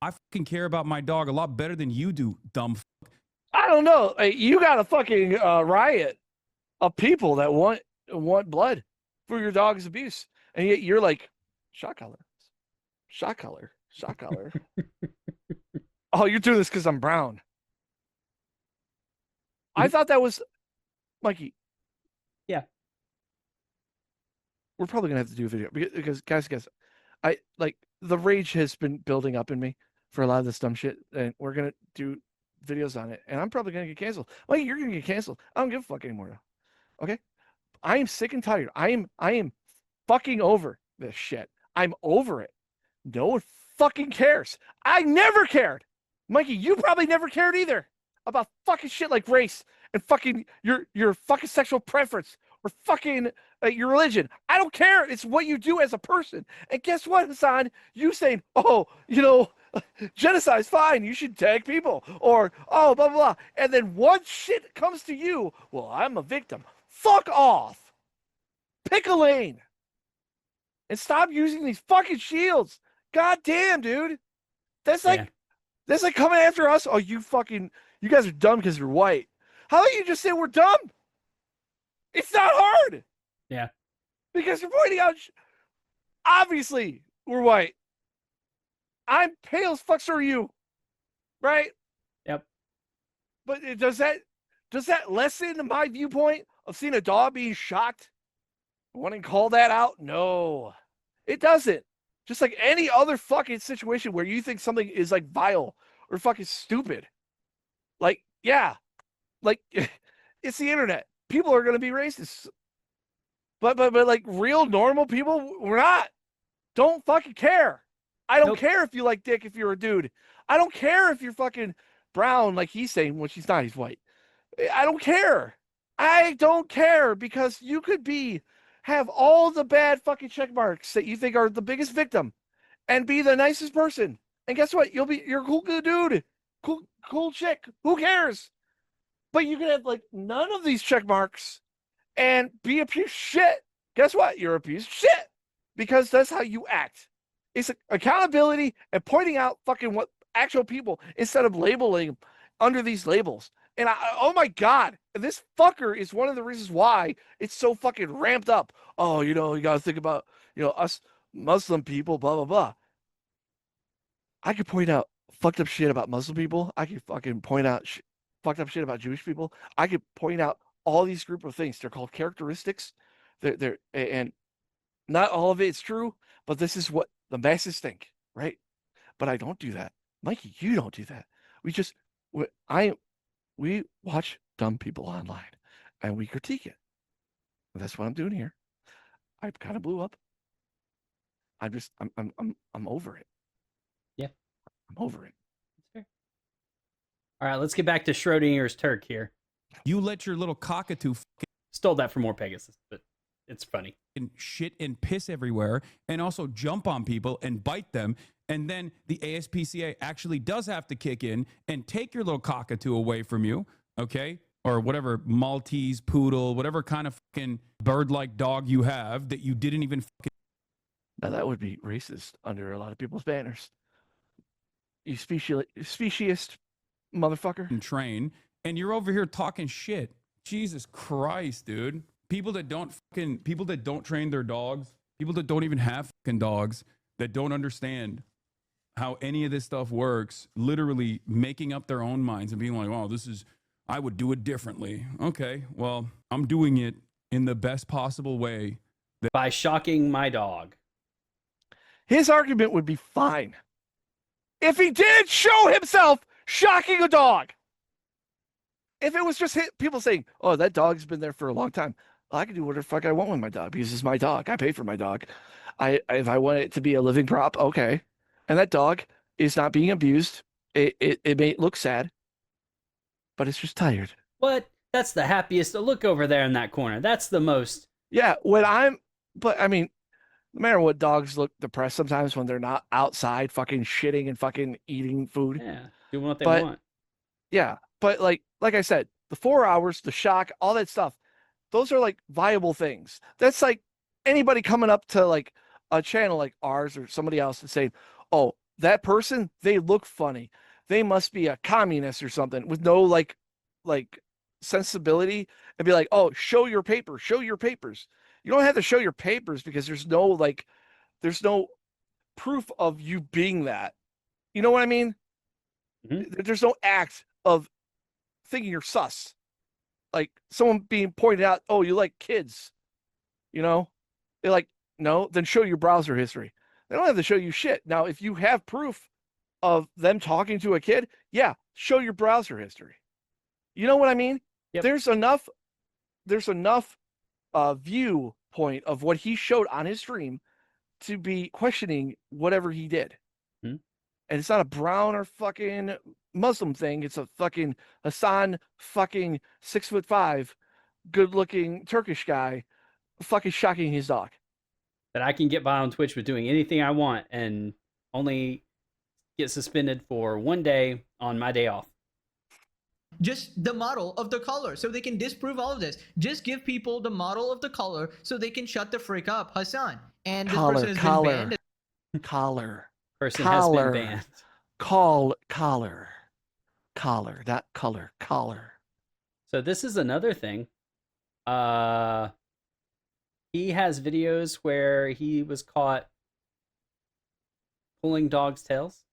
I fucking care about my dog a lot better than you do, dumb fuck. I don't know. You got a fucking riot of people that want blood for your dog's abuse, and yet you're like, shot collar. Oh, you're doing this because I'm brown. I thought that was, Mikey. Yeah. We're probably gonna have to do a video because guys, I like the rage has been building up in me for a lot of this dumb shit, and we're gonna do videos on it, and I'm probably gonna get canceled. Mikey, you're gonna get canceled. I don't give a fuck anymore now. Okay, I am sick and tired. I am fucking over this shit. I'm over it. No one fucking cares. I never cared. Mikey, you probably never cared either about fucking shit like race and fucking your fucking sexual preference or fucking your religion. I don't care. It's what you do as a person. And guess what, Hasan? You saying, oh, genocide's fine. You should tag people. Or, oh, blah, blah, blah. And then once shit comes to you, well, I'm a victim. Fuck off. Pick a lane. And stop using these fucking shields. God damn, dude. That's like coming after us. Oh, you guys are dumb because you're white. How about you just say we're dumb? It's not hard. Yeah. Because you're pointing out, obviously, we're white. I'm pale as fuck, so are you. Right? Yep. But does that lessen my viewpoint of seeing a dog being shocked? Wanting to call that out? No. It doesn't. Just like any other fucking situation where you think something is like vile or fucking stupid. Like, yeah. Like, it's the internet. People are going to be racist. But like real normal people, we're not. Don't fucking care. I don't care if you like dick if you're a dude. I don't care if you're fucking brown like he's saying, which he's not, he's white. I don't care. I don't care because you could have all the bad fucking check marks that you think are the biggest victim and be the nicest person. And guess what? You're a cool good dude. Cool chick. Who cares? But you can have like none of these check marks and be a piece of shit. Guess what? You're a piece of shit because that's how you act. It's accountability and pointing out fucking what actual people instead of labeling them under these labels. And oh my God, this fucker is one of the reasons why it's so fucking ramped up. Oh, you got to think about, us Muslim people, blah, blah, blah. I could point out fucked up shit about Muslim people. I could fucking point out fucked up shit about Jewish people. I could point out all these group of things. They're called characteristics. And not all of it's true, but this is what the masses think, right? But I don't do that. Mikey, you don't do that. We watch dumb people online and we critique it. And that's what I'm doing here. I kind of blew up. I'm over it. Yeah. I'm over it. That's fair. All right, let's get back to Schrodinger's Turk here. You let your little cockatoo stole that from MorePegasus, but it's funny. And shit and piss everywhere and also jump on people and bite them. And then the ASPCA actually does have to kick in and take your little cockatoo away from you, okay? Or whatever Maltese, poodle, whatever kind of fucking bird-like dog you have that you didn't even fucking... Now that would be racist under a lot of people's banners. You speciesist motherfucker. And train, and you're over here talking shit. Jesus Christ, dude. People that don't train their dogs, people that don't even have fucking dogs, that don't understand how any of this stuff works, literally making up their own minds and being like, oh, I would do it differently. Okay, well, I'm doing it in the best possible way. By shocking my dog. His argument would be fine if he did show himself shocking a dog. If it was just people saying, oh, that dog's been there for a long time. Well, I can do whatever the fuck I want with my dog because it's my dog. I pay for my dog. If I want it to be a living prop, okay. And that dog is not being abused. It may look sad, but it's just tired. What? That's the happiest. Look over there in that corner. That's the most. Yeah, but I mean, no matter what, dogs look depressed sometimes when they're not outside fucking shitting and fucking eating food. Yeah, doing what they But want. yeah, but like I said, the 4 hours, the shock, all that stuff, those are like viable things. That's like anybody coming up to like a channel like ours or somebody else and saying, "Oh, that person, they look funny. They must be a communist or something," with no like sensibility, and be like, "Oh, show your papers, show your papers." You don't have to show your papers because there's no proof of you being that. You know what I mean? There's no act of thinking you're sus. Like someone being pointed out, "Oh, you like kids." You know? They're like, "No, then show your browser history." They don't have to show you shit. Now, if you have proof of them talking to a kid, yeah, show your browser history. You know what I mean? Yep. There's enough viewpoint of what he showed on his stream to be questioning whatever he did. And it's not a brown or fucking Muslim thing. It's a fucking Hasan fucking 6'5", good looking Turkish guy fucking shocking his dog. That I can get by on Twitch with doing anything I want and only get suspended for 1 day on my day off. Just the model of the color so they can disprove all of this. Just give people the model of the color so they can shut the freak up, Hasan. And this person has been banned. Person has been banned. Collar, not color, collar. So this is another thing. He has videos where he was caught pulling dogs' tails.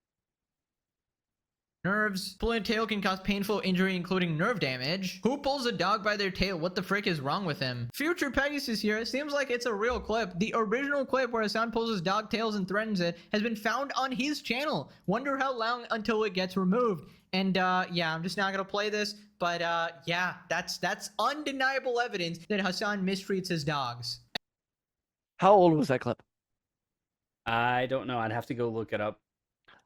Nerves. Pulling a tail can cause painful injury, including nerve damage. Who pulls a dog by their tail? What the frick is wrong with him? Future Pegasus here. It seems like it's a real clip. The original clip where Hasan pulls his dog tails and threatens it has been found on his channel. Wonder how long until it gets removed. And yeah, I'm just not gonna play this, but yeah, that's undeniable evidence that Hasan mistreats his dogs. How old was that clip? I don't know. I'd have to go look it up.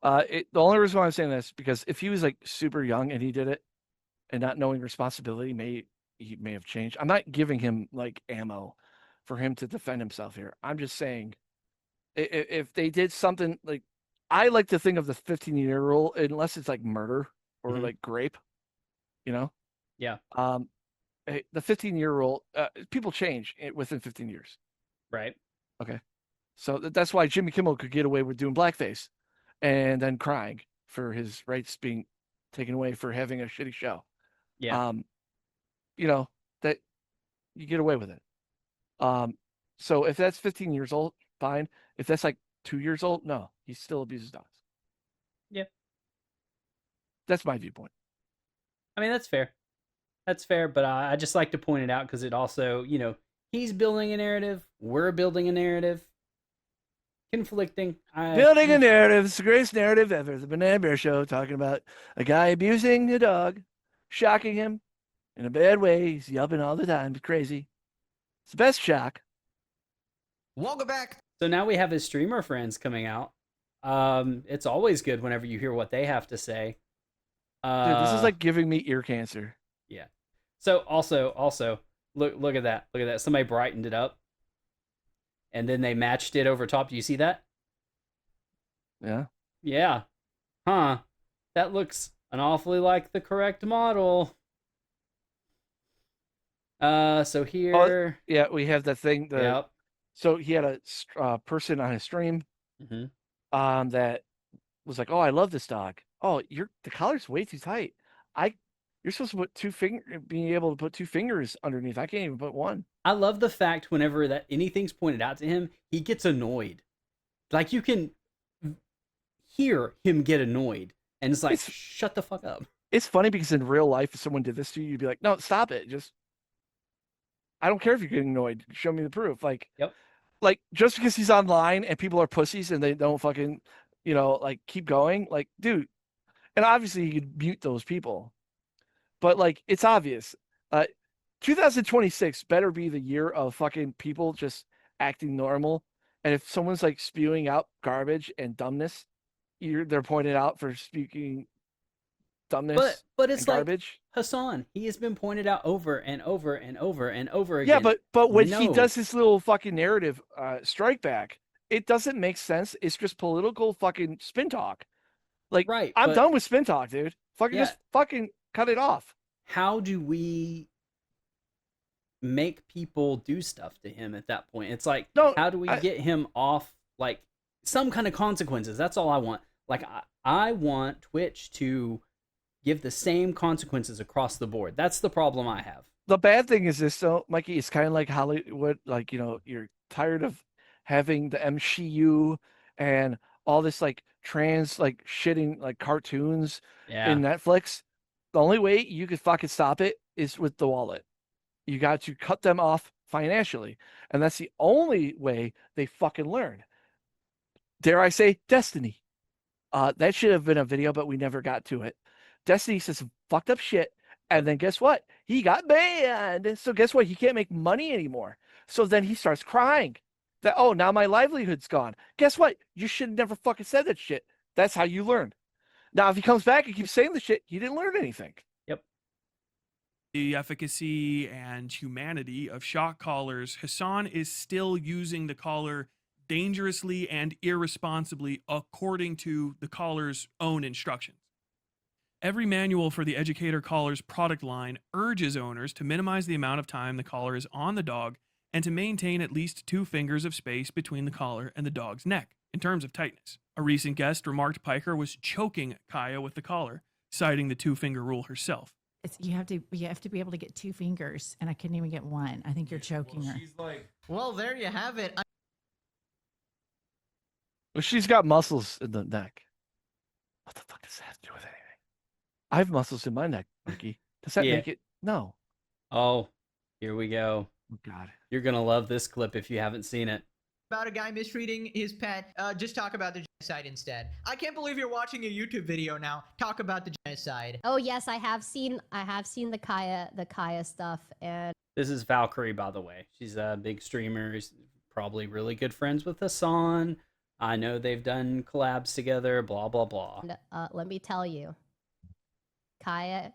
The only reason why I'm saying this because if he was like super young and he did it and not knowing responsibility, he may have changed. I'm not giving him like ammo for him to defend himself here. I'm just saying if they did something like, I like to think of the 15-year rule unless it's like murder or like grape, you know? Yeah. The 15-year rule, people change within 15 years. Right. Okay. So that's why Jimmy Kimmel could get away with doing blackface and then crying for his rights being taken away for having a shitty show. Yeah. You know, that you get away with it. So if that's 15 years old, fine. If that's like 2 years old, no, he still abuses dogs. Yeah. That's my viewpoint. I mean, that's fair. That's fair, but I just like to point it out because it also, you know, he's building a narrative. We're building a narrative. Conflicting. Building a narrative. It's the greatest narrative ever. The Banana Bear Show, talking about a guy abusing a dog, shocking him in a bad way. He's yelping all the time. It's crazy. It's the best shock. Welcome back. So now we have his streamer friends coming out. It's always good whenever you hear what they have to say. Dude, this is like giving me ear cancer. Yeah. So also, look at that. Look at that. Somebody brightened it up. And then they matched it over top. Do you see that? Yeah. Yeah. Huh. That looks an awfully like the correct model. So here. Yeah, we have that thing. Yep. So he had a person on his stream that was like, "Oh, I love this dog. Oh, the collar's way too tight. You're supposed to put being able to put 2 fingers underneath. I can't even put 1." I love the fact whenever that anything's pointed out to him, he gets annoyed. Like you can hear him get annoyed, and it's like, shut the fuck up. It's funny because in real life, if someone did this to you, you'd be like, "No, stop it. Just, I don't care if you're getting annoyed. Show me the proof." Like, yep. Like just because he's online and people are pussies and they don't fucking, like keep going, like, dude. And obviously you could mute those people, but like it's obvious. 2026 better be the year of fucking people just acting normal. And if someone's like spewing out garbage and dumbness, they're pointed out for speaking dumbness. But it's and garbage. Hasan. He has been pointed out over and over and over and over again. Yeah, but when he No. does his little fucking narrative strike back, it doesn't make sense. It's just political fucking spin talk. Like, Right, I'm but- done with spin talk, dude. Fucking Yeah. just fucking cut it off. How do we make people do stuff to him at that point? It's like, No, how do we get him off, like, some kind of consequences? That's all I want. Like, I want Twitch to give the same consequences across the board. That's the problem I have. The bad thing is this, though, Mikey. It's kind of like Hollywood. Like, you know, you're tired of having the MCU and all this like trans like shitting like cartoons in Netflix. The only way you could fucking stop it is with the wallet. You got to cut them off financially, and that's the only way they fucking learn. Dare I say, Destiny? That should have been a video, but we never got to it. Destiny says some fucked up shit, and then guess what? He got banned. So guess what? He can't make money anymore. So then he starts crying that, oh, now my livelihood's gone. Guess what? You should have never fucking said that shit. That's how you learn. Now, if he comes back and keeps saying the shit, he didn't learn anything. Yep. The efficacy and humanity of shock collars, Hasan is still using the collar dangerously and irresponsibly according to the collar's own instructions. Every manual for the Educator Collar's product line urges owners to minimize the amount of time the collar is on the dog and to maintain at least 2 fingers of space between the collar and the dog's neck in terms of tightness. A recent guest remarked Piker was choking Kaya with the collar, citing the 2-finger rule herself. You have to be able to get 2 fingers, and I couldn't even get 1. I think you're choking her. She's like, well, there you have it. Well, she's got muscles in the neck. What the fuck does that have to do with anything? I have muscles in my neck, Mikey. Does that make it? No. Oh, here we go. Oh, God. You're going to love this clip if you haven't seen it. About a guy mistreating his pet. Just talk about the genocide instead. I can't believe you're watching a YouTube video now. Talk about the genocide. Oh yes, I have seen the Kaya stuff, and This is Valkyrie, by the way. She's a big streamer. She's probably really good friends with Hasan. I know they've done collabs together, blah, blah, blah. let me tell you, Kaya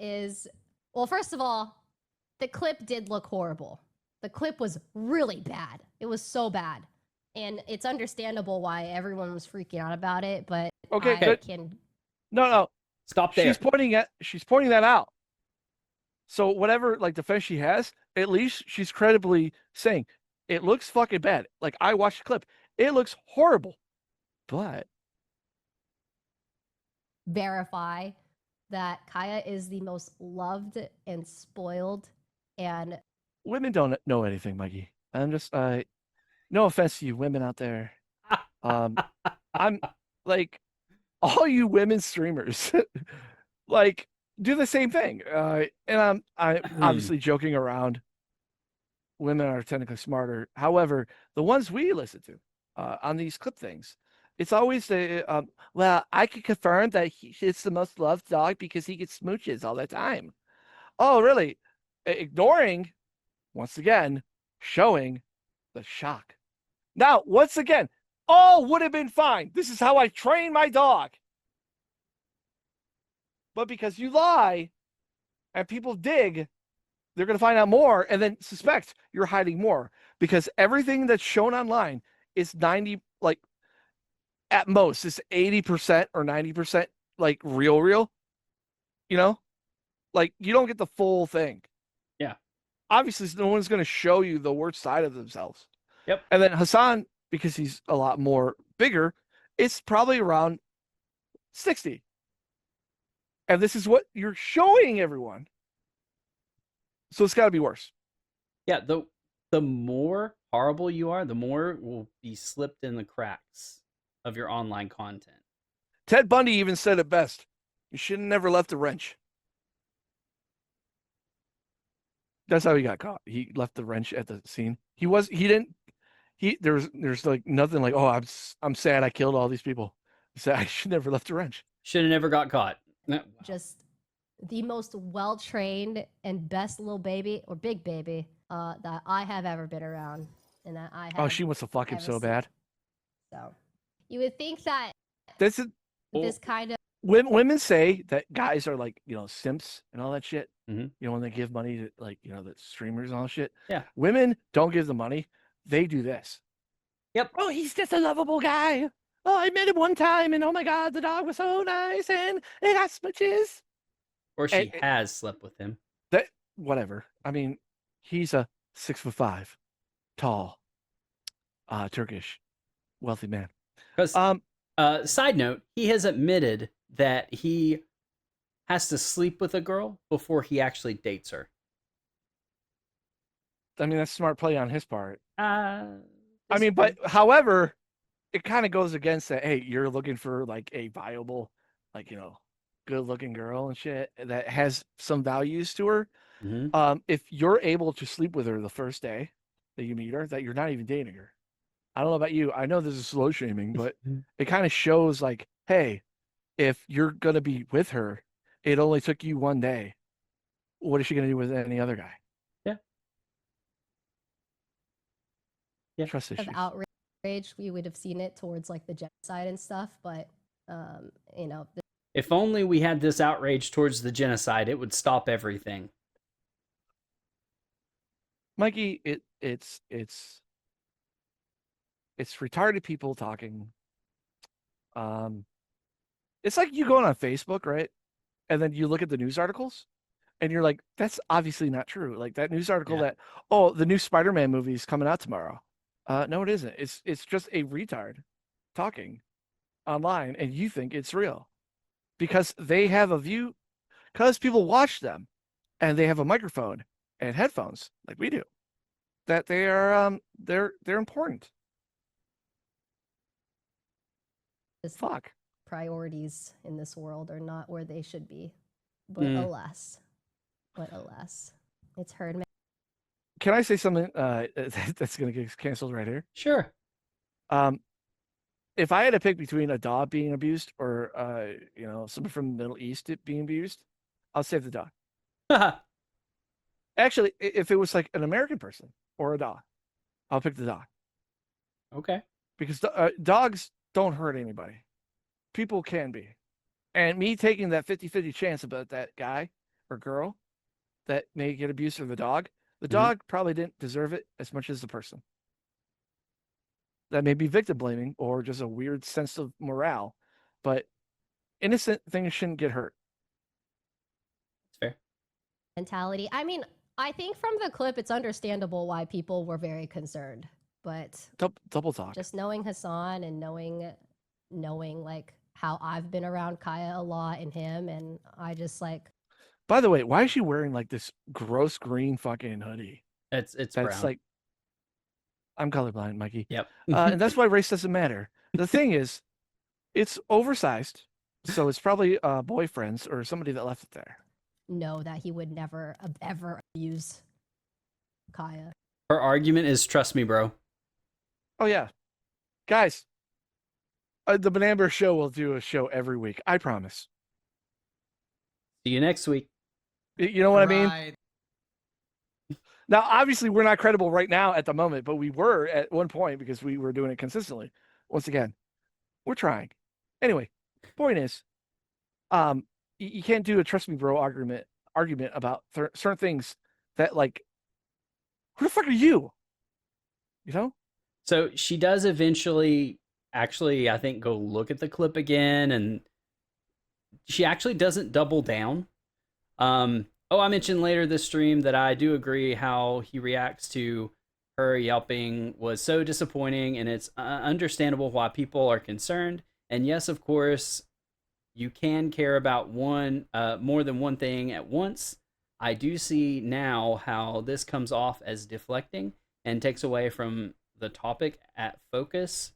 is, well, first of all, the clip did look horrible. The clip was really bad. It was so bad. And it's understandable why everyone was freaking out about it, but Okay, I good. can... No. Stop there. She's pointing that out. So whatever like defense she has, at least she's credibly saying it looks fucking bad. Like, I watched the clip. It looks horrible. But verify that Kaya is the most loved and spoiled, and women don't know anything, Mikey. I'm just no offense to you women out there. I'm like, all you women streamers like do the same thing. And I'm obviously joking around. Women are technically smarter. However, the ones we listen to on these clip things, it's always the well, I can confirm that it's the most loved dog because he gets smooches all the time. Oh, really? Ignoring, once again, showing the shock. Now, once again, all would have been fine. This is how I train my dog. But because you lie and people dig, they're going to find out more and then suspect you're hiding more, because everything that's shown online is 90, like at most, it's 80% or 90% like real, you know, like you don't get the full thing. Yeah. Obviously, no one's going to show you the worst side of themselves. Yep. And then Hasan, because he's a lot more bigger, it's probably around 60. And this is what you're showing everyone. So it's got to be worse. Yeah, the more horrible you are, the more will be slipped in the cracks of your online content. Ted Bundy even said it best. You should have never left a wrench. That's how he got caught. He left the wrench at the scene. There's like nothing like, oh, I'm sad I killed all these people. He said, I should never left a wrench. Should have never got caught. No. just the most well-trained and best little baby or big baby that I have ever been around, and that I have. Oh, she wants to fuck him ever so seen. bad. So you would think that This is this kind of women say that guys are like, simps and all that shit. Mhm. When they give money to like, the streamers and all that shit. Yeah. Women don't give the money. They do this. Yep. Oh, he's just a lovable guy. Oh, I met him one time and oh my God, the dog was so nice and it got smooches. Or she has slept with him. That whatever. I mean, he's a 6'5", tall, Turkish, wealthy man. Because side note, he has admitted that he has to sleep with a girl before he actually dates her. I mean, that's smart play on his part. I mean, but however, it kind of goes against that. Hey, you're looking for like a viable, like, good-looking girl and shit that has some values to her. Mhm. If you're able to sleep with her the first day that you meet her, that you're not even dating her. I don't know about you. I know this is slow shaming, but it kind of shows like, hey, if you're gonna be with her, it only took you one day. What is she gonna do with any other guy? Yeah. Trust Of issues. outrage, we would have seen it towards like the genocide and stuff, but If only we had this outrage towards the genocide, it would stop everything. Mikey, it's retarded people talking. It's like you going on Facebook, right? And then you look at the news articles and you're like, that's obviously not true. Like that news article that, oh, the new Spider-Man movie is coming out tomorrow. No, it isn't. It's just a retard talking online and you think it's real because they have a view, because people watch them and they have a microphone and headphones like we do, that they are, they're important. Fuck. priorities in this world are not where they should be. But Mm. alas, it's heard. Can I say something that's going to get canceled right here? Sure. If I had to pick between a dog being abused or someone from the Middle East being abused, I'll save the dog. Actually, if it was like an American person or a dog, I'll pick the dog. Okay. Because dogs don't hurt anybody. People can be. And me taking that 50-50 chance about that guy or girl that may get abused from the dog Mhm. probably didn't deserve it as much as the person. That may be victim blaming or just a weird sense of morale, but innocent things shouldn't get hurt. It's fair. Mentality. I mean, I think from the clip, it's understandable why people were very concerned. But double talk. Just knowing Hasan and knowing like how I've been around Kaya a lot and him, and I just like. By the way, why is she wearing like this gross green fucking hoodie? That's brown. Like, I'm colorblind, Mikey. Yep. And that's why race doesn't matter. The thing is, it's oversized, so it's probably boyfriends or somebody that left it there. Know that he would never ever abuse Kaya. Her argument is, trust me, bro. Oh yeah, guys, the BananaBearShow will do a show every week. I promise. See you next week. You know what I mean? Now, obviously, we're not credible right now at the moment, but we were at one point because we were doing it consistently. Once again, we're trying. Anyway, point is, you can't do a trust me, bro argument about certain things that, like, who the fuck are you? You know? So she does eventually, actually, I think, go look at the clip again, and she actually doesn't double down. I mentioned later this stream that I do agree how he reacts to her yelping was so disappointing, and it's understandable why people are concerned. And yes, of course, you can care about more than one thing at once. I do see now how this comes off as deflecting and takes away from the topic at focus,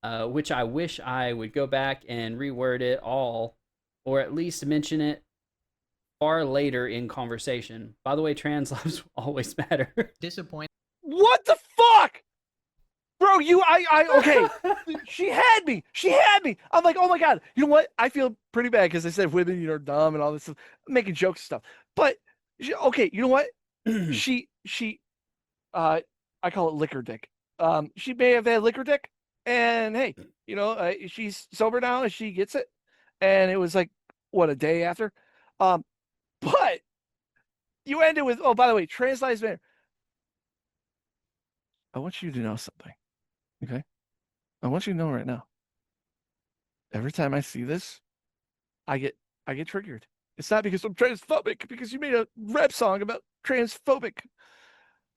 which I wish I would go back and reword it all, or at least mention it far later in conversation. By the way, trans lives always matter. Disappointing. What the fuck? Bro, okay. She had me. I'm like, oh my God. You know what? I feel pretty bad because I said women, are dumb and all this stuff. I'm making jokes and stuff. But, okay, you know what? I call it liquor dick. She may have had liquor dick. And hey, she's sober now and she gets it. and it was like what, a day after. But you ended with, oh, by the way, trans lives matter. I want you to know something. Okay. I want you to know right now. Every time I see this, I get triggered. It's not because I'm transphobic, because you made a rap song about transphobic.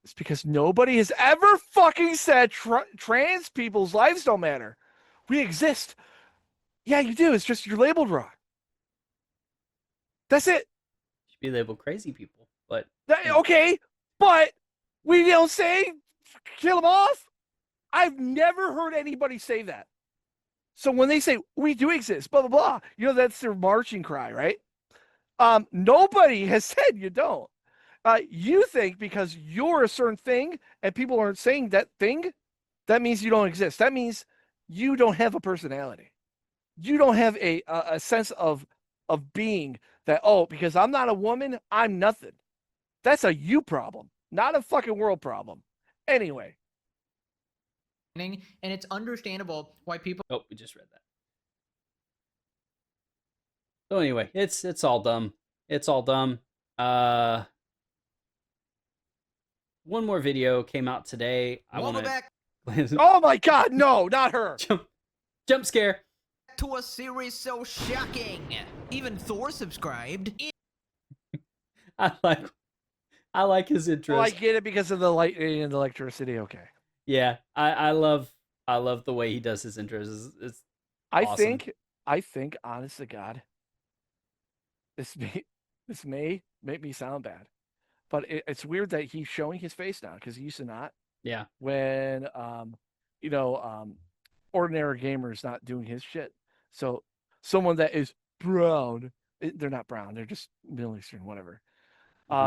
It's because nobody has ever fucking said trans people's lives don't matter. We exist. Yeah, you do. It's just you're labeled wrong. That's it. Should be labeled crazy people, but Okay, but we don't say kill them off. I've never heard anybody say that. So when they say we do exist, blah blah blah, you know, that's their marching cry, right? Nobody has said you don't. You think because you're a certain thing and people aren't saying that thing, that means you don't exist. That means you don't have a personality. You don't have a sense of being that, oh, because I'm not a woman, I'm nothing. That's a you problem, not a fucking world problem. Anyway. And it's understandable why people. Oh, we just read that. So anyway, it's all dumb. It's all dumb. One more video came out today. I want to back. Oh my god, no, not her. Jump scare. To a series so shocking. Even Thor subscribed. I like his interest. Well, I get it because of the lightning and electricity. Okay. Yeah, I love the way he does his intros. It's awesome. I think, honest to God, this may make me sound bad, but it's weird that he's showing his face now because he used to not. Yeah. When ordinary gamers not doing his shit. So someone that is brown, they're not brown, they're just Middle Eastern, whatever.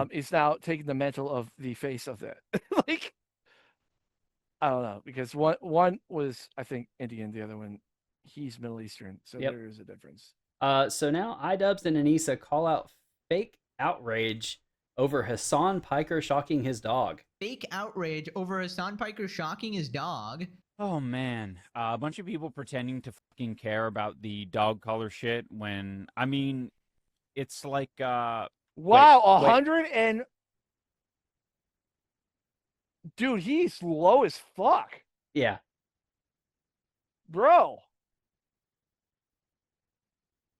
Is now taking the mantle of the face of it. Like, I don't know, because one was, I think, Indian, the other one, he's Middle Eastern, so Yep. there is a difference. So now iDubbbz and Anissa call out fake outrage over Hasan Piker shocking his dog. Fake outrage over Hasan Piker shocking his dog. Oh man, a bunch of people pretending to fucking care about the dog color shit when, I mean, it's like Wow, wait. 100 and dude, he's low as fuck. Yeah. Bro.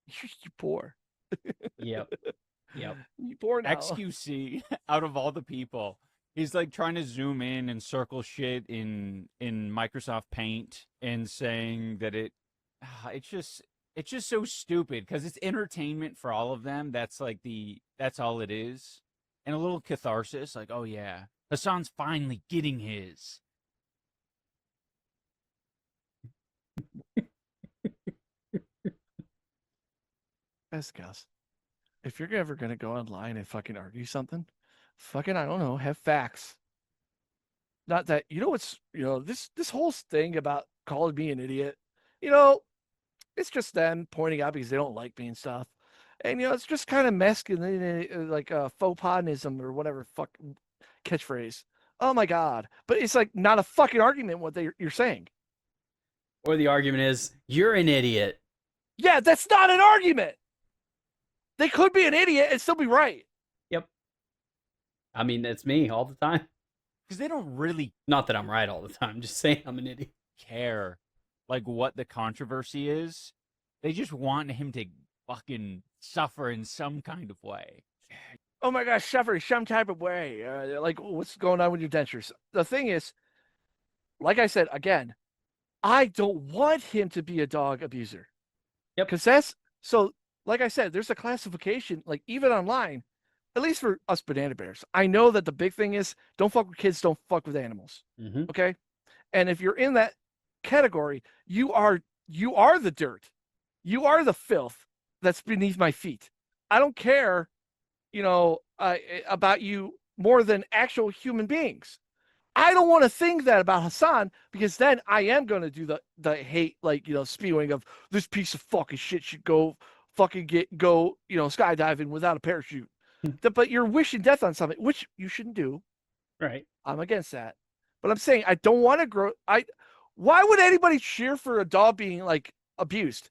You're poor. Yep. Yep. You poor now. XQC, out of all the people, he's like trying to zoom in and circle shit in Microsoft Paint and saying that it's just so stupid because it's entertainment for all of them. That's all it is. And a little catharsis, like, oh yeah, Hasan's finally getting his. Best guess. If you're ever gonna go online and fucking argue something, fucking, I don't know, have facts. Not that, this whole thing about calling me an idiot, it's just them pointing out because they don't like me and stuff. And it's just kind of masculine, like faux podism or whatever fuck catchphrase. Oh my god. But it's like not a fucking argument what you're saying. Or the argument is, you're an idiot. Yeah, that's not an argument. They could be an idiot and still be right. Yep. I mean, it's me all the time. Because they don't really... Not that I'm right all the time, just saying I'm an idiot. Care, like, what the controversy is. They just want him to fucking suffer in some kind of way. Oh my gosh, suffer some type of way. Like, what's going on with your dentures? The thing is, like I said, again, I don't want him to be a dog abuser. Yep. Because that's... So, like I said, there's a classification, like, even online, at least for us banana bears. I know that the big thing is don't fuck with kids, don't fuck with animals. Mm-hmm. Okay? And if you're in that category, you are the dirt. You are the filth that's beneath my feet. I don't care, about you more than actual human beings. I don't want to think that about Hasan because then I am going to do the hate, spewing of this piece of fucking shit should go skydiving without a parachute. But you're wishing death on something, which you shouldn't do. Right. I'm against that. But I'm saying I don't want to grow. Why would anybody cheer for a dog being like abused?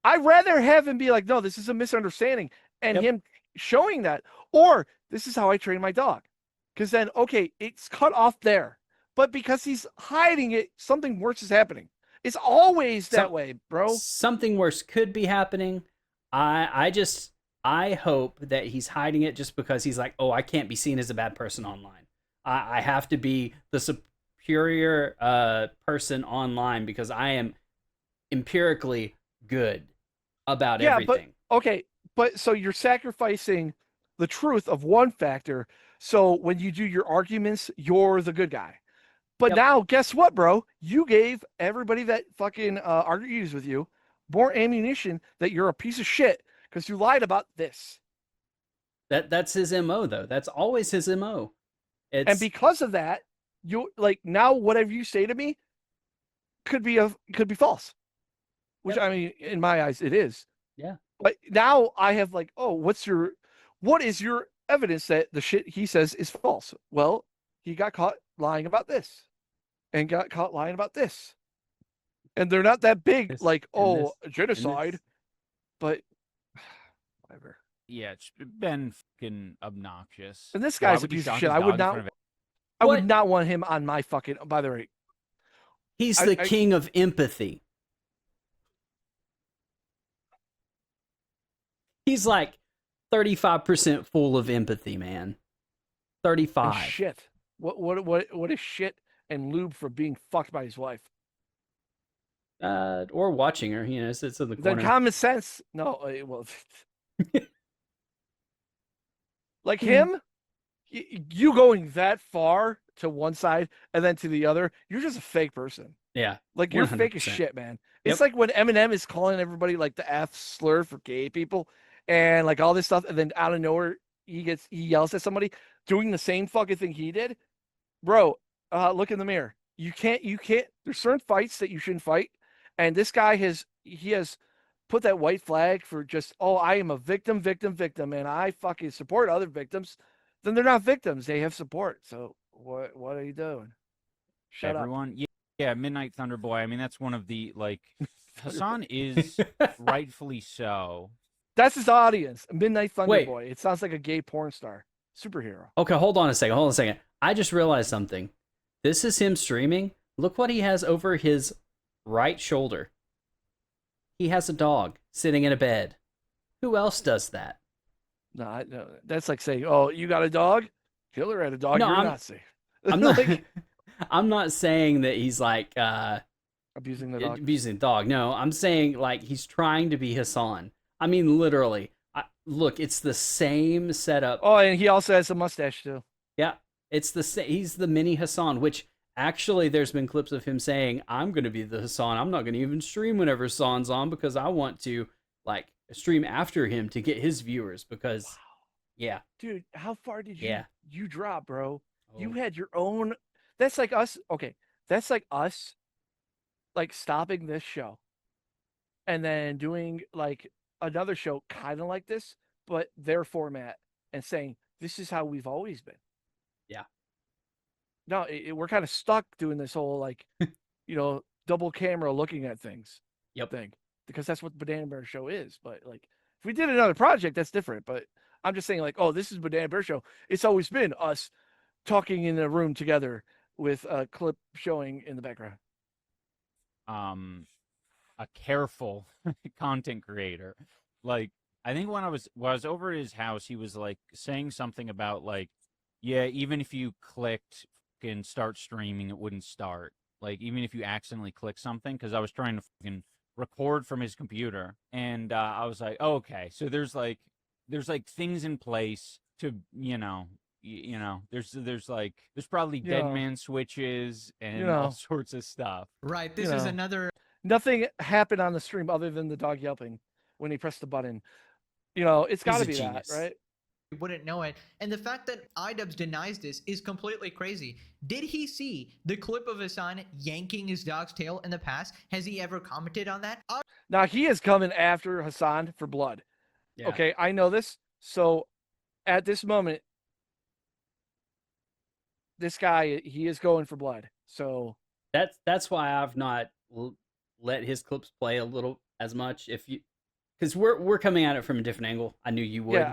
I'd rather have him be like, no, this is a misunderstanding, and him showing that, or this is how I train my dog. Because then, okay, it's cut off there. But because he's hiding it, something worse is happening. It's always that way, bro. Something worse could be happening. I hope that he's hiding it just because he's like, oh, I can't be seen as a bad person online. I have to be the superior person online because I am empirically good about everything. But okay, but so you're sacrificing the truth of one factor. So when you do your arguments, you're the good guy. But now, guess what, bro? You gave everybody that fucking argues with you more ammunition that you're a piece of shit because you lied about this. That's his MO, though. That's always his MO. And because of that, you like now whatever you say to me could be false. Which I mean, in my eyes, it is. Yeah. But now I have like, oh, what is your evidence that the shit he says is false? Well, he got caught lying about this and got caught lying about this. And they're not that big, genocide. But whatever. Yeah, it's been fucking obnoxious. And this guy's a piece of shit. I would not want him on my fucking, by the way. He's the king of empathy. He's like 35% full of empathy, man. 35. And shit. What is shit and lube for being fucked by his wife? Or watching her, sits in the corner. Then common sense. No, well, like him, you going that far to one side and then to the other, you're just a fake person. Yeah. Like you're fake as shit, man. It's like when Eminem is calling everybody like the F slur for gay people and like all this stuff, and then out of nowhere he yells at somebody doing the same fucking thing he did. Bro, look in the mirror. You can't there's certain fights that you shouldn't fight. And this guy has put that white flag for just, oh, I am a victim, and I fucking support other victims. Then they're not victims. They have support. So what are you doing? Shut Everyone. up. Yeah, Midnight Thunder Boy. I mean, that's one of the, like, Hasan is rightfully so. That's his audience. Midnight Thunder Boy. It sounds like a gay porn star. Superhero. Okay, hold on a second. I just realized something. This is him streaming. Look what he has over his right shoulder. He has a dog sitting in a bed. Who else does that? No, that's like saying, "Oh, you got a dog? Killer had a dog. No, You're not safe." I'm not. I'm not saying that he's like abusing the dog. Abusing the dog. No, I'm saying like he's trying to be Hasan. I mean, literally. Look, it's the same setup. Oh, and he also has a mustache too. Yeah, it's the same. He's the mini Hasan, which. Actually, there's been clips of him saying, I'm going to be the Hasan. I'm not going to even stream whenever Hasan's on because I want to, like, stream after him to get his viewers because, yeah. Dude, how far did you drop, bro? Oh. You had your own... That's like us... Okay, that's like us, like, stopping this show and then doing, like, another show kind of like this, but their format and saying, this is how we've always been. Yeah. No, we're kind of stuck doing this whole like, double camera looking at things thing because that's what the Banana Bear Show is. But like, if we did another project, that's different. But I'm just saying, like, oh, this is Banana Bear Show. It's always been us talking in a room together with a clip showing in the background. A careful content creator, like I think when I was over at his house, he was like saying something about like, yeah, even if you clicked and start streaming, it wouldn't start. Like even if you accidentally click something, because I was trying to fucking record from his computer, and I was like, oh, okay, so there's like things in place to there's probably dead man switches and all sorts of stuff. Right. This is another. Nothing happened on the stream other than the dog yelping when he pressed the button. It's got to be that, right? Wouldn't know it. And the fact that iDubbbz denies this is completely crazy. Did he see the clip of Hasan yanking his dog's tail in the past? Has he ever commented on that? Now he is coming after Hasan for blood. Yeah. Okay, I know this. So at this moment, this guy, he is going for blood. So that's why I've not let his clips play a little as much. If because we're coming at it from a different angle. I knew you would.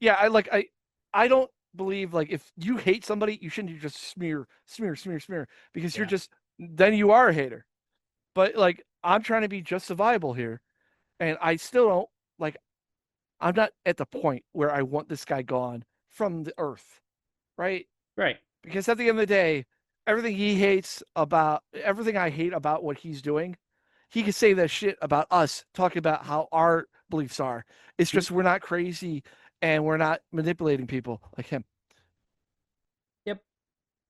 I don't believe like if you hate somebody, you shouldn't just smear because you're just then you are a hater. But like I'm trying to be justifiable here, and I still don't like. I'm not at the point where I want this guy gone from the earth, right? Right. Because at the end of the day, everything I hate about what he's doing, he could say that shit about us, talking about how our beliefs are. It's just we're not crazy and we're not manipulating people like him.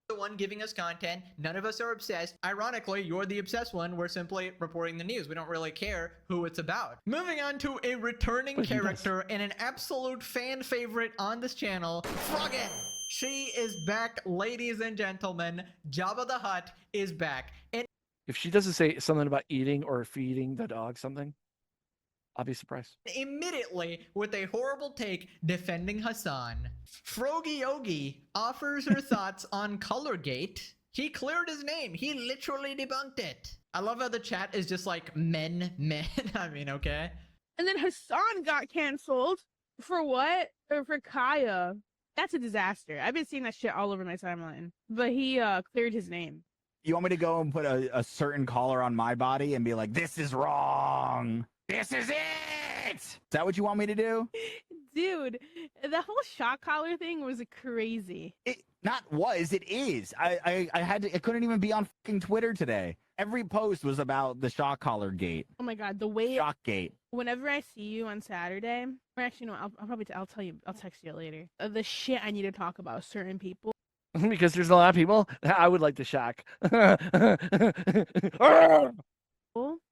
The one giving us content. None of us are obsessed. Ironically, you're the obsessed one. We're simply reporting the news. We don't really care who it's about. Moving on to a returning character and an absolute fan favorite on this channel, Froggen. She is back, ladies and gentlemen. Jabba the Hutt is back. And if she doesn't say something about eating or feeding the dog something, I'll be surprised. Immediately, with a horrible take defending Hasan, Frogi Yogi offers her thoughts on Colorgate. He cleared his name. He literally debunked it. I love how the chat is just like men. I mean, okay. And then Hasan got canceled for what? Or for Kaya. That's a disaster. I've been seeing that shit all over my timeline. But he cleared his name. You want me to go and put a certain collar on my body and be like, this is wrong. This is it! Is that what you want me to do? Dude, the whole shock collar thing was crazy. It is. I couldn't even be on fucking Twitter today. Every post was about the shock collar gate. Oh my god, the way shock gate. Whenever I see you on Saturday, or actually no, I'll tell you, I'll text you later. The shit I need to talk about certain people. Because there's a lot of people I would like to shock. I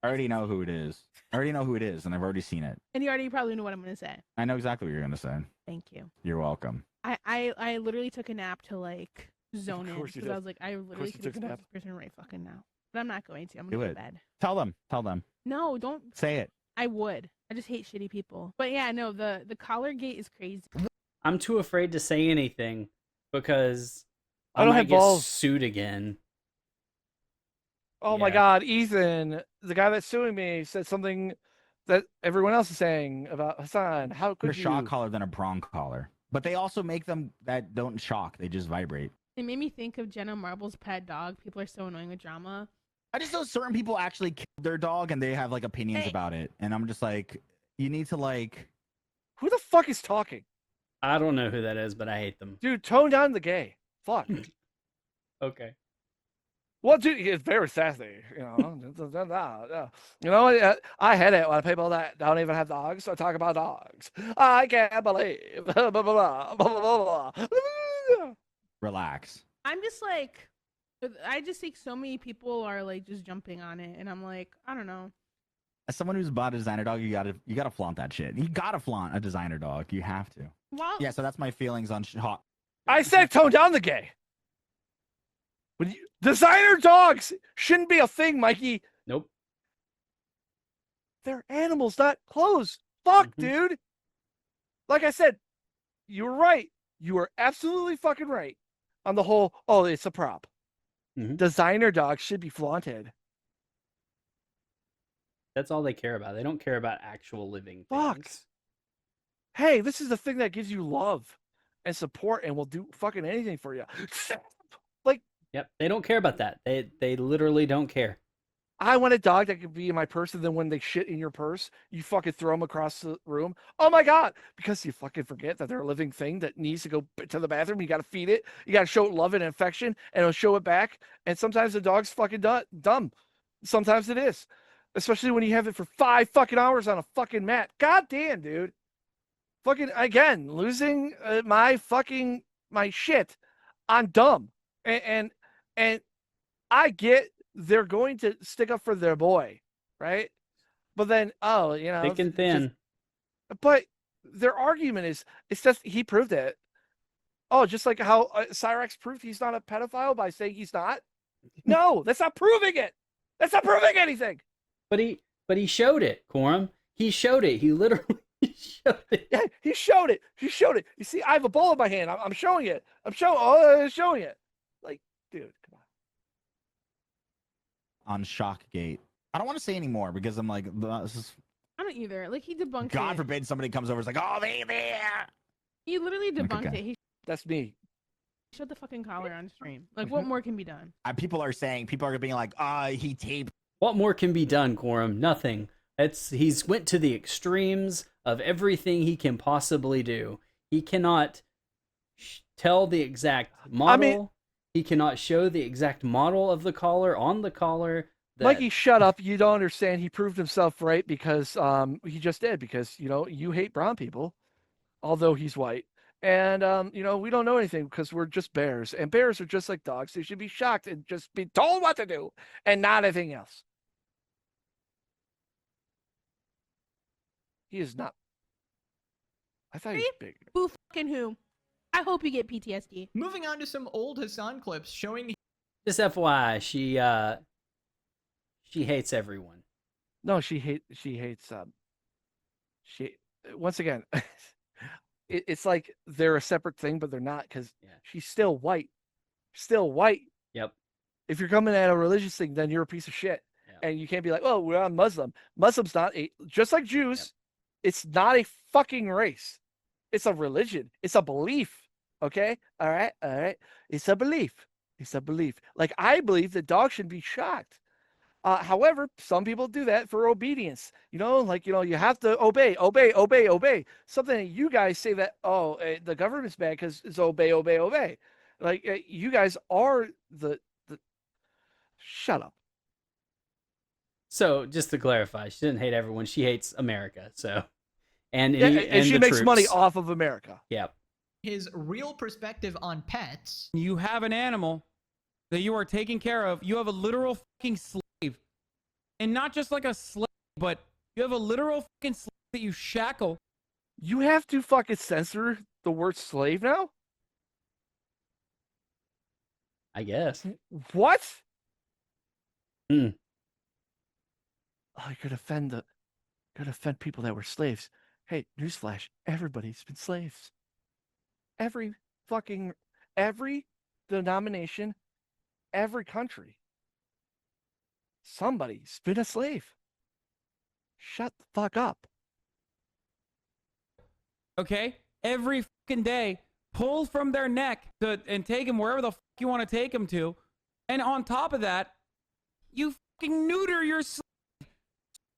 already know who it is. And I've already seen it. And you already probably know what I'm gonna say. I know exactly what you're gonna say. Thank you. You're welcome. I literally took a nap to like zone in course you because did. I was like, I literally you could took a expose nap. this person right fucking now. But I'm not going to. I'm Do gonna go it. to bed. Tell them. No, don't Say it. I would. I just hate shitty people. But yeah, no, the collar gate is crazy. I'm too afraid to say anything because I don't might have get balls. sued again. Oh my god, Ethan, the guy that's suing me, said something that everyone else is saying about Hasan. How could A you? shock collar than a prong collar. But they also make them that don't shock. They just vibrate. It made me think of Jenna Marbles' pet dog. People are so annoying with drama. I just know certain people actually kill their dog and they have like opinions about it. And I'm just like, you need to like... Who the fuck is talking? I don't know who that is, but I hate them. Dude, tone down the gay. Fuck. Okay. Well, dude, it's very sassy, you know. You know, I hate it when people that don't even have dogs talk about dogs. I can't believe. Blah, blah, blah, blah, blah, blah. Relax. I'm just like, I just think so many people are like just jumping on it, and I'm like, I don't know. As someone who's bought a designer dog, you gotta flaunt that shit. You gotta flaunt a designer dog. You have to. Well, yeah. So that's my feelings on hot. I said tone down the gay. Designer dogs shouldn't be a thing, Mikey. Nope. They're animals, not clothes. Fuck, dude. Like I said, you were right. You were absolutely fucking right on the whole, oh, it's a prop. Designer dogs should be flaunted. That's all they care about. They don't care about actual living things. Fuck. Hey, this is the thing that gives you love and support and will do fucking anything for you. Like, yep, they don't care about that. They literally don't care. I want a dog that could be in my purse, and then when they shit in your purse, you fucking throw them across the room. Oh my god! Because you fucking forget that they're a living thing that needs to go to the bathroom. You got to feed it. You got to show it love and affection, and it'll show it back. And sometimes the dog's fucking dumb. Sometimes it is, especially when you have it for 5 fucking hours on a fucking mat. God damn, dude. Fucking again, losing my shit on dumb, and I get. They're going to stick up for their boy, right? But then, thick and thin. But their argument is, it's just he proved it. Oh, just like how Cyrex proved he's not a pedophile by saying he's not. No, that's not proving it. That's not proving anything. But he showed it, Quorum. He showed it. He literally showed it. Yeah, he showed it. He showed it. You see, I have a ball in my hand. I'm showing it. I'm showing it. Like, dude, come on. On Shockgate. I don't want to say anymore because I'm like, this is... I don't either. Like he debunked God it. forbid somebody comes over and is like, oh, they there. He literally debunked okay. it. He That's me. showed the fucking collar on stream. Like, what more can be done? People are being like, he taped. What more can be done, Quorum? Nothing. He's went to the extremes of everything he can possibly do. He cannot tell the exact model. He cannot show the exact model of the collar on the collar. Mikey, shut up. You don't understand. He proved himself right because he just did, because, you hate brown people, although he's white. And, we don't know anything because we're just bears. And bears are just like dogs. They should be shocked and just be told what to do and not anything else. He is not. I thought he was bigger. Who fucking who? I hope you get PTSD. Moving on to some old Hasan clips showing. Just FYI, she hates everyone. No, she hates once again, it's like they're a separate thing, but they're not, because she's still white. Yep. If you're coming at a religious thing, then you're a piece of shit. And you can't be like, oh, we're on Muslim. Muslim's not just like Jews. It's not a fucking race. It's a religion. It's a belief. Okay. All right. It's a belief. Like, I believe that dogs should be shocked. However, some people do that for obedience. You have to obey. Something that you guys say that, the government's bad because it's obey. Like, you guys are the. Shut up. So, just to clarify, she didn't hate everyone. She hates America. So, and she makes money off of America. Yep. His real perspective on pets. You have an animal that you are taking care of. You have a literal fucking slave. And not just like a slave, but you have a literal fucking slave that you shackle. You have to fucking censor the word slave now? I guess. What? Hmm. Oh, you could offend people that were slaves. Hey, newsflash, everybody's been slaves. Every denomination, every country. Somebody's been a slave. Shut the fuck up. Okay? Every fucking day, pull from their neck and take them wherever the fuck you want to take them to. And on top of that, you fucking neuter your slave.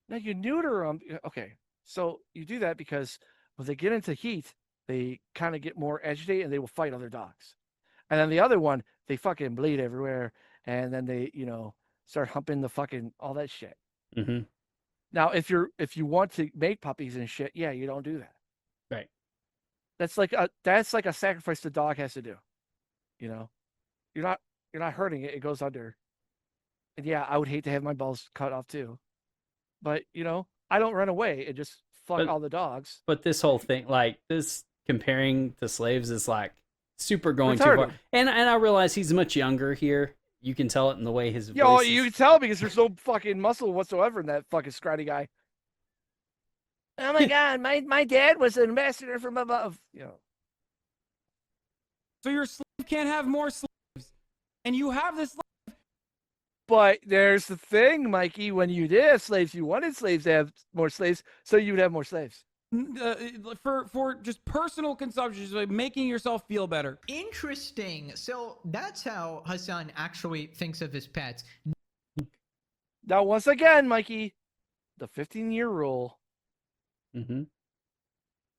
Now you neuter them. Okay, so you do that because when they get into heat, they kind of get more agitated and they will fight other dogs. And then the other one, they fucking bleed everywhere. And then they, start humping the fucking all that shit. Mm-hmm. Now, if you want to make puppies and shit, yeah, you don't do that. Right. That's like a sacrifice the dog has to do. You're not hurting it. It goes under. And yeah, I would hate to have my balls cut off too. But I don't run away and just fuck all the dogs. But this whole thing, like this comparing the slaves, is like super going too retarded. far. And I realize he's much younger here. You can tell it in the way his Yo, voice you is. can tell because there's no fucking muscle whatsoever in that fucking scrawny guy. Oh my god, my dad was an ambassador from above. So your slave can't have more slaves. And you have this. But there's the thing, Mikey. When you did have slaves, you wanted slaves to have more slaves, so you would have more slaves. For just personal consumption, just like making yourself feel better. Interesting. So that's how Hasan actually thinks of his pets. Now, once again, Mikey, the 15-year rule. Mm-hmm.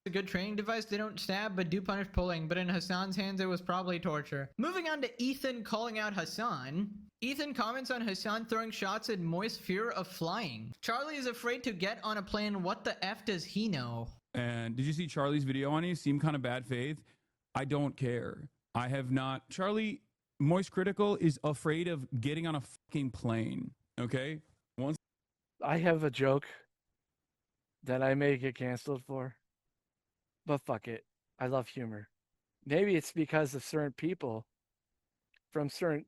A good training device. They don't stab, but do punish pulling. But in Hasan's hands, it was probably torture. Moving on to Ethan calling out Hasan. Ethan comments on Hasan throwing shots at Moist's fear of flying. Charlie is afraid to get on a plane. What the F does he know? And did you see Charlie's video on you? Seemed kind of bad faith. I don't care. I have not. Charlie, Moist Critical is afraid of getting on a fucking plane. Okay? Once I have a joke that I may get canceled for. But fuck it. I love humor. Maybe it's because of certain people from certain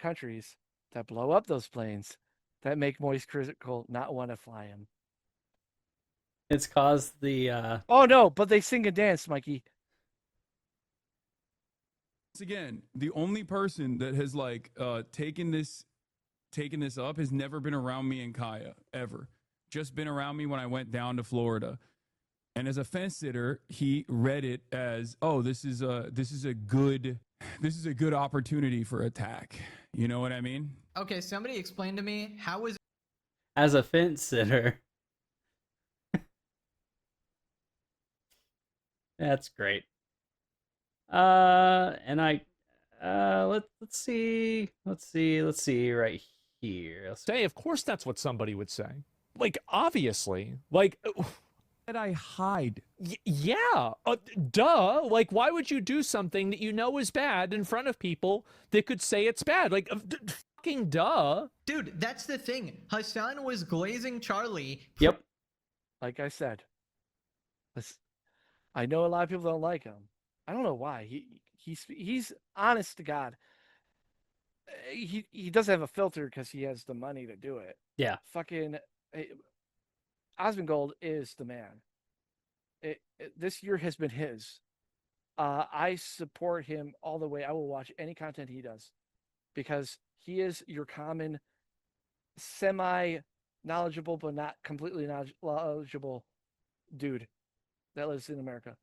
countries that blow up those planes that make Moist Critical not want to fly them. It's caused the. Oh no, but they sing and dance, Mikey. Once again, the only person that has taken this up has never been around me and Kaya ever. just been around me when I went down to Florida. And as a fence sitter, he read it as, oh, this is a good opportunity for attack. You know what I mean? Okay, somebody explain to me, how is As a fence sitter. That's great. And I let's see right here. Say, of course that's what somebody would say. Like, obviously, like that I hide. Yeah, duh. Like, why would you do something that you know is bad in front of people that could say it's bad? Like, fucking duh. Dude, that's the thing. Hasan was glazing Charlie. Yep. Like I said, I know a lot of people don't like him. I don't know why. He's honest to God. He doesn't have a filter because he has the money to do it. Yeah. Fucking Osmongold is the man. This year has been his. I support him all the way. I will watch any content he does because he is your common semi-knowledgeable but not completely knowledgeable dude that lives in America.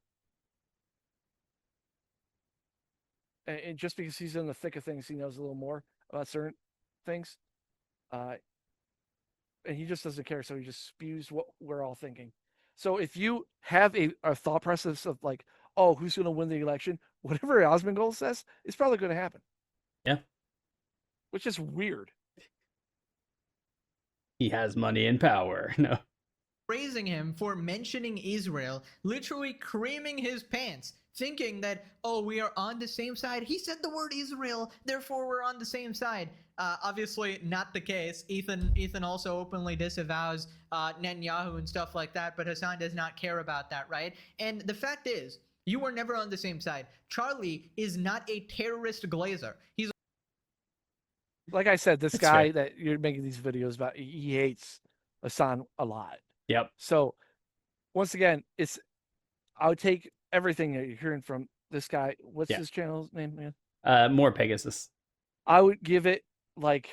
And just because he's in the thick of things, he knows a little more about certain things. And he just doesn't care, so he just spews what we're all thinking. So if you have a thought process of like, oh, who's going to win the election? Whatever Osmongold says, it's probably going to happen. Yeah. Which is weird. He has money and power. No. praising him for mentioning Israel, literally creaming his pants, thinking that, oh, we are on the same side. He said the word Israel, therefore we're on the same side. Obviously not the case. Ethan also openly disavows Netanyahu and stuff like that, but Hasan does not care about that, right? And the fact is, you were never on the same side. Charlie is not a terrorist glazer. He's like I said, this guy that you're making these videos about, he hates Hasan a lot. Yep. So once again, I would take everything that you're hearing from this guy. What's his channel's name, man? MorePegasus. I would give it like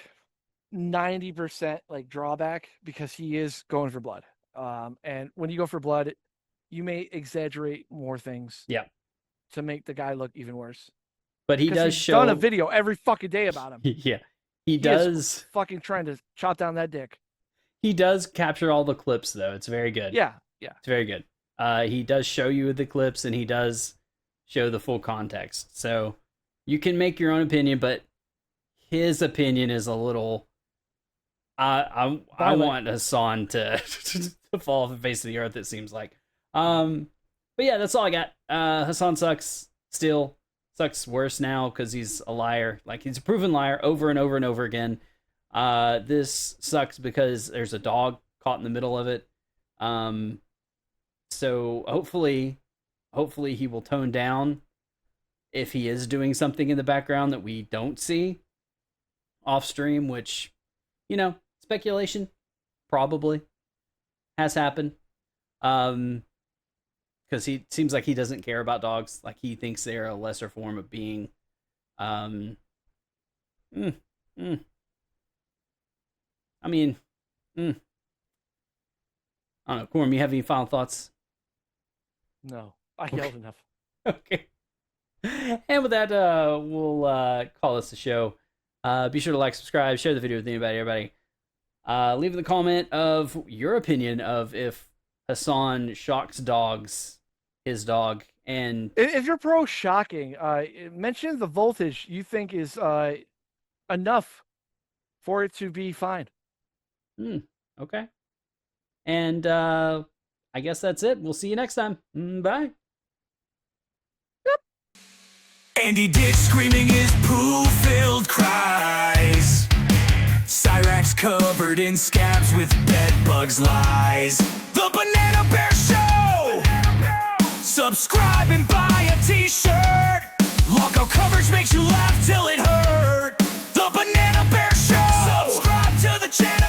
90% like drawback because he is going for blood. And when you go for blood, you may exaggerate more things. Yeah. To make the guy look even worse. But he does show done a video every fucking day about him. Yeah. He does fucking trying to chop down that dick. He does capture all the clips though. It's very good. Yeah. Yeah. It's very good. He does show you the clips and he does show the full context. So you can make your own opinion, but his opinion is a little I want Hasan to fall off the face of the earth, it seems like. But yeah, that's all I got. Hasan sucks still. Sucks worse now because he's a liar. Like, he's a proven liar over and over and over again. This sucks because there's a dog caught in the middle of it. So hopefully he will tone down if he is doing something in the background that we don't see off stream, which, you know, speculation probably has happened. Because he seems like he doesn't care about dogs. Like, he thinks they're a lesser form of being. I mean, I don't know. Corm, you have any final thoughts? No, I yelled enough. Okay. And with that, we'll call this a show. Be sure to like, subscribe, share the video with everybody. Leave the comment of your opinion of if Hasan shocks his dog, and if you're pro shocking, mention the voltage you think is enough for it to be fine. Okay. And I guess that's it. We'll see you next time. Bye. And he did screaming his poo-filled cries. Cyrax covered in scabs with bedbugs lies. The Banana Bear Show! Subscribe and buy a t-shirt. Lockout coverage makes you laugh till it hurt. The Banana Bear Show! Subscribe to the channel.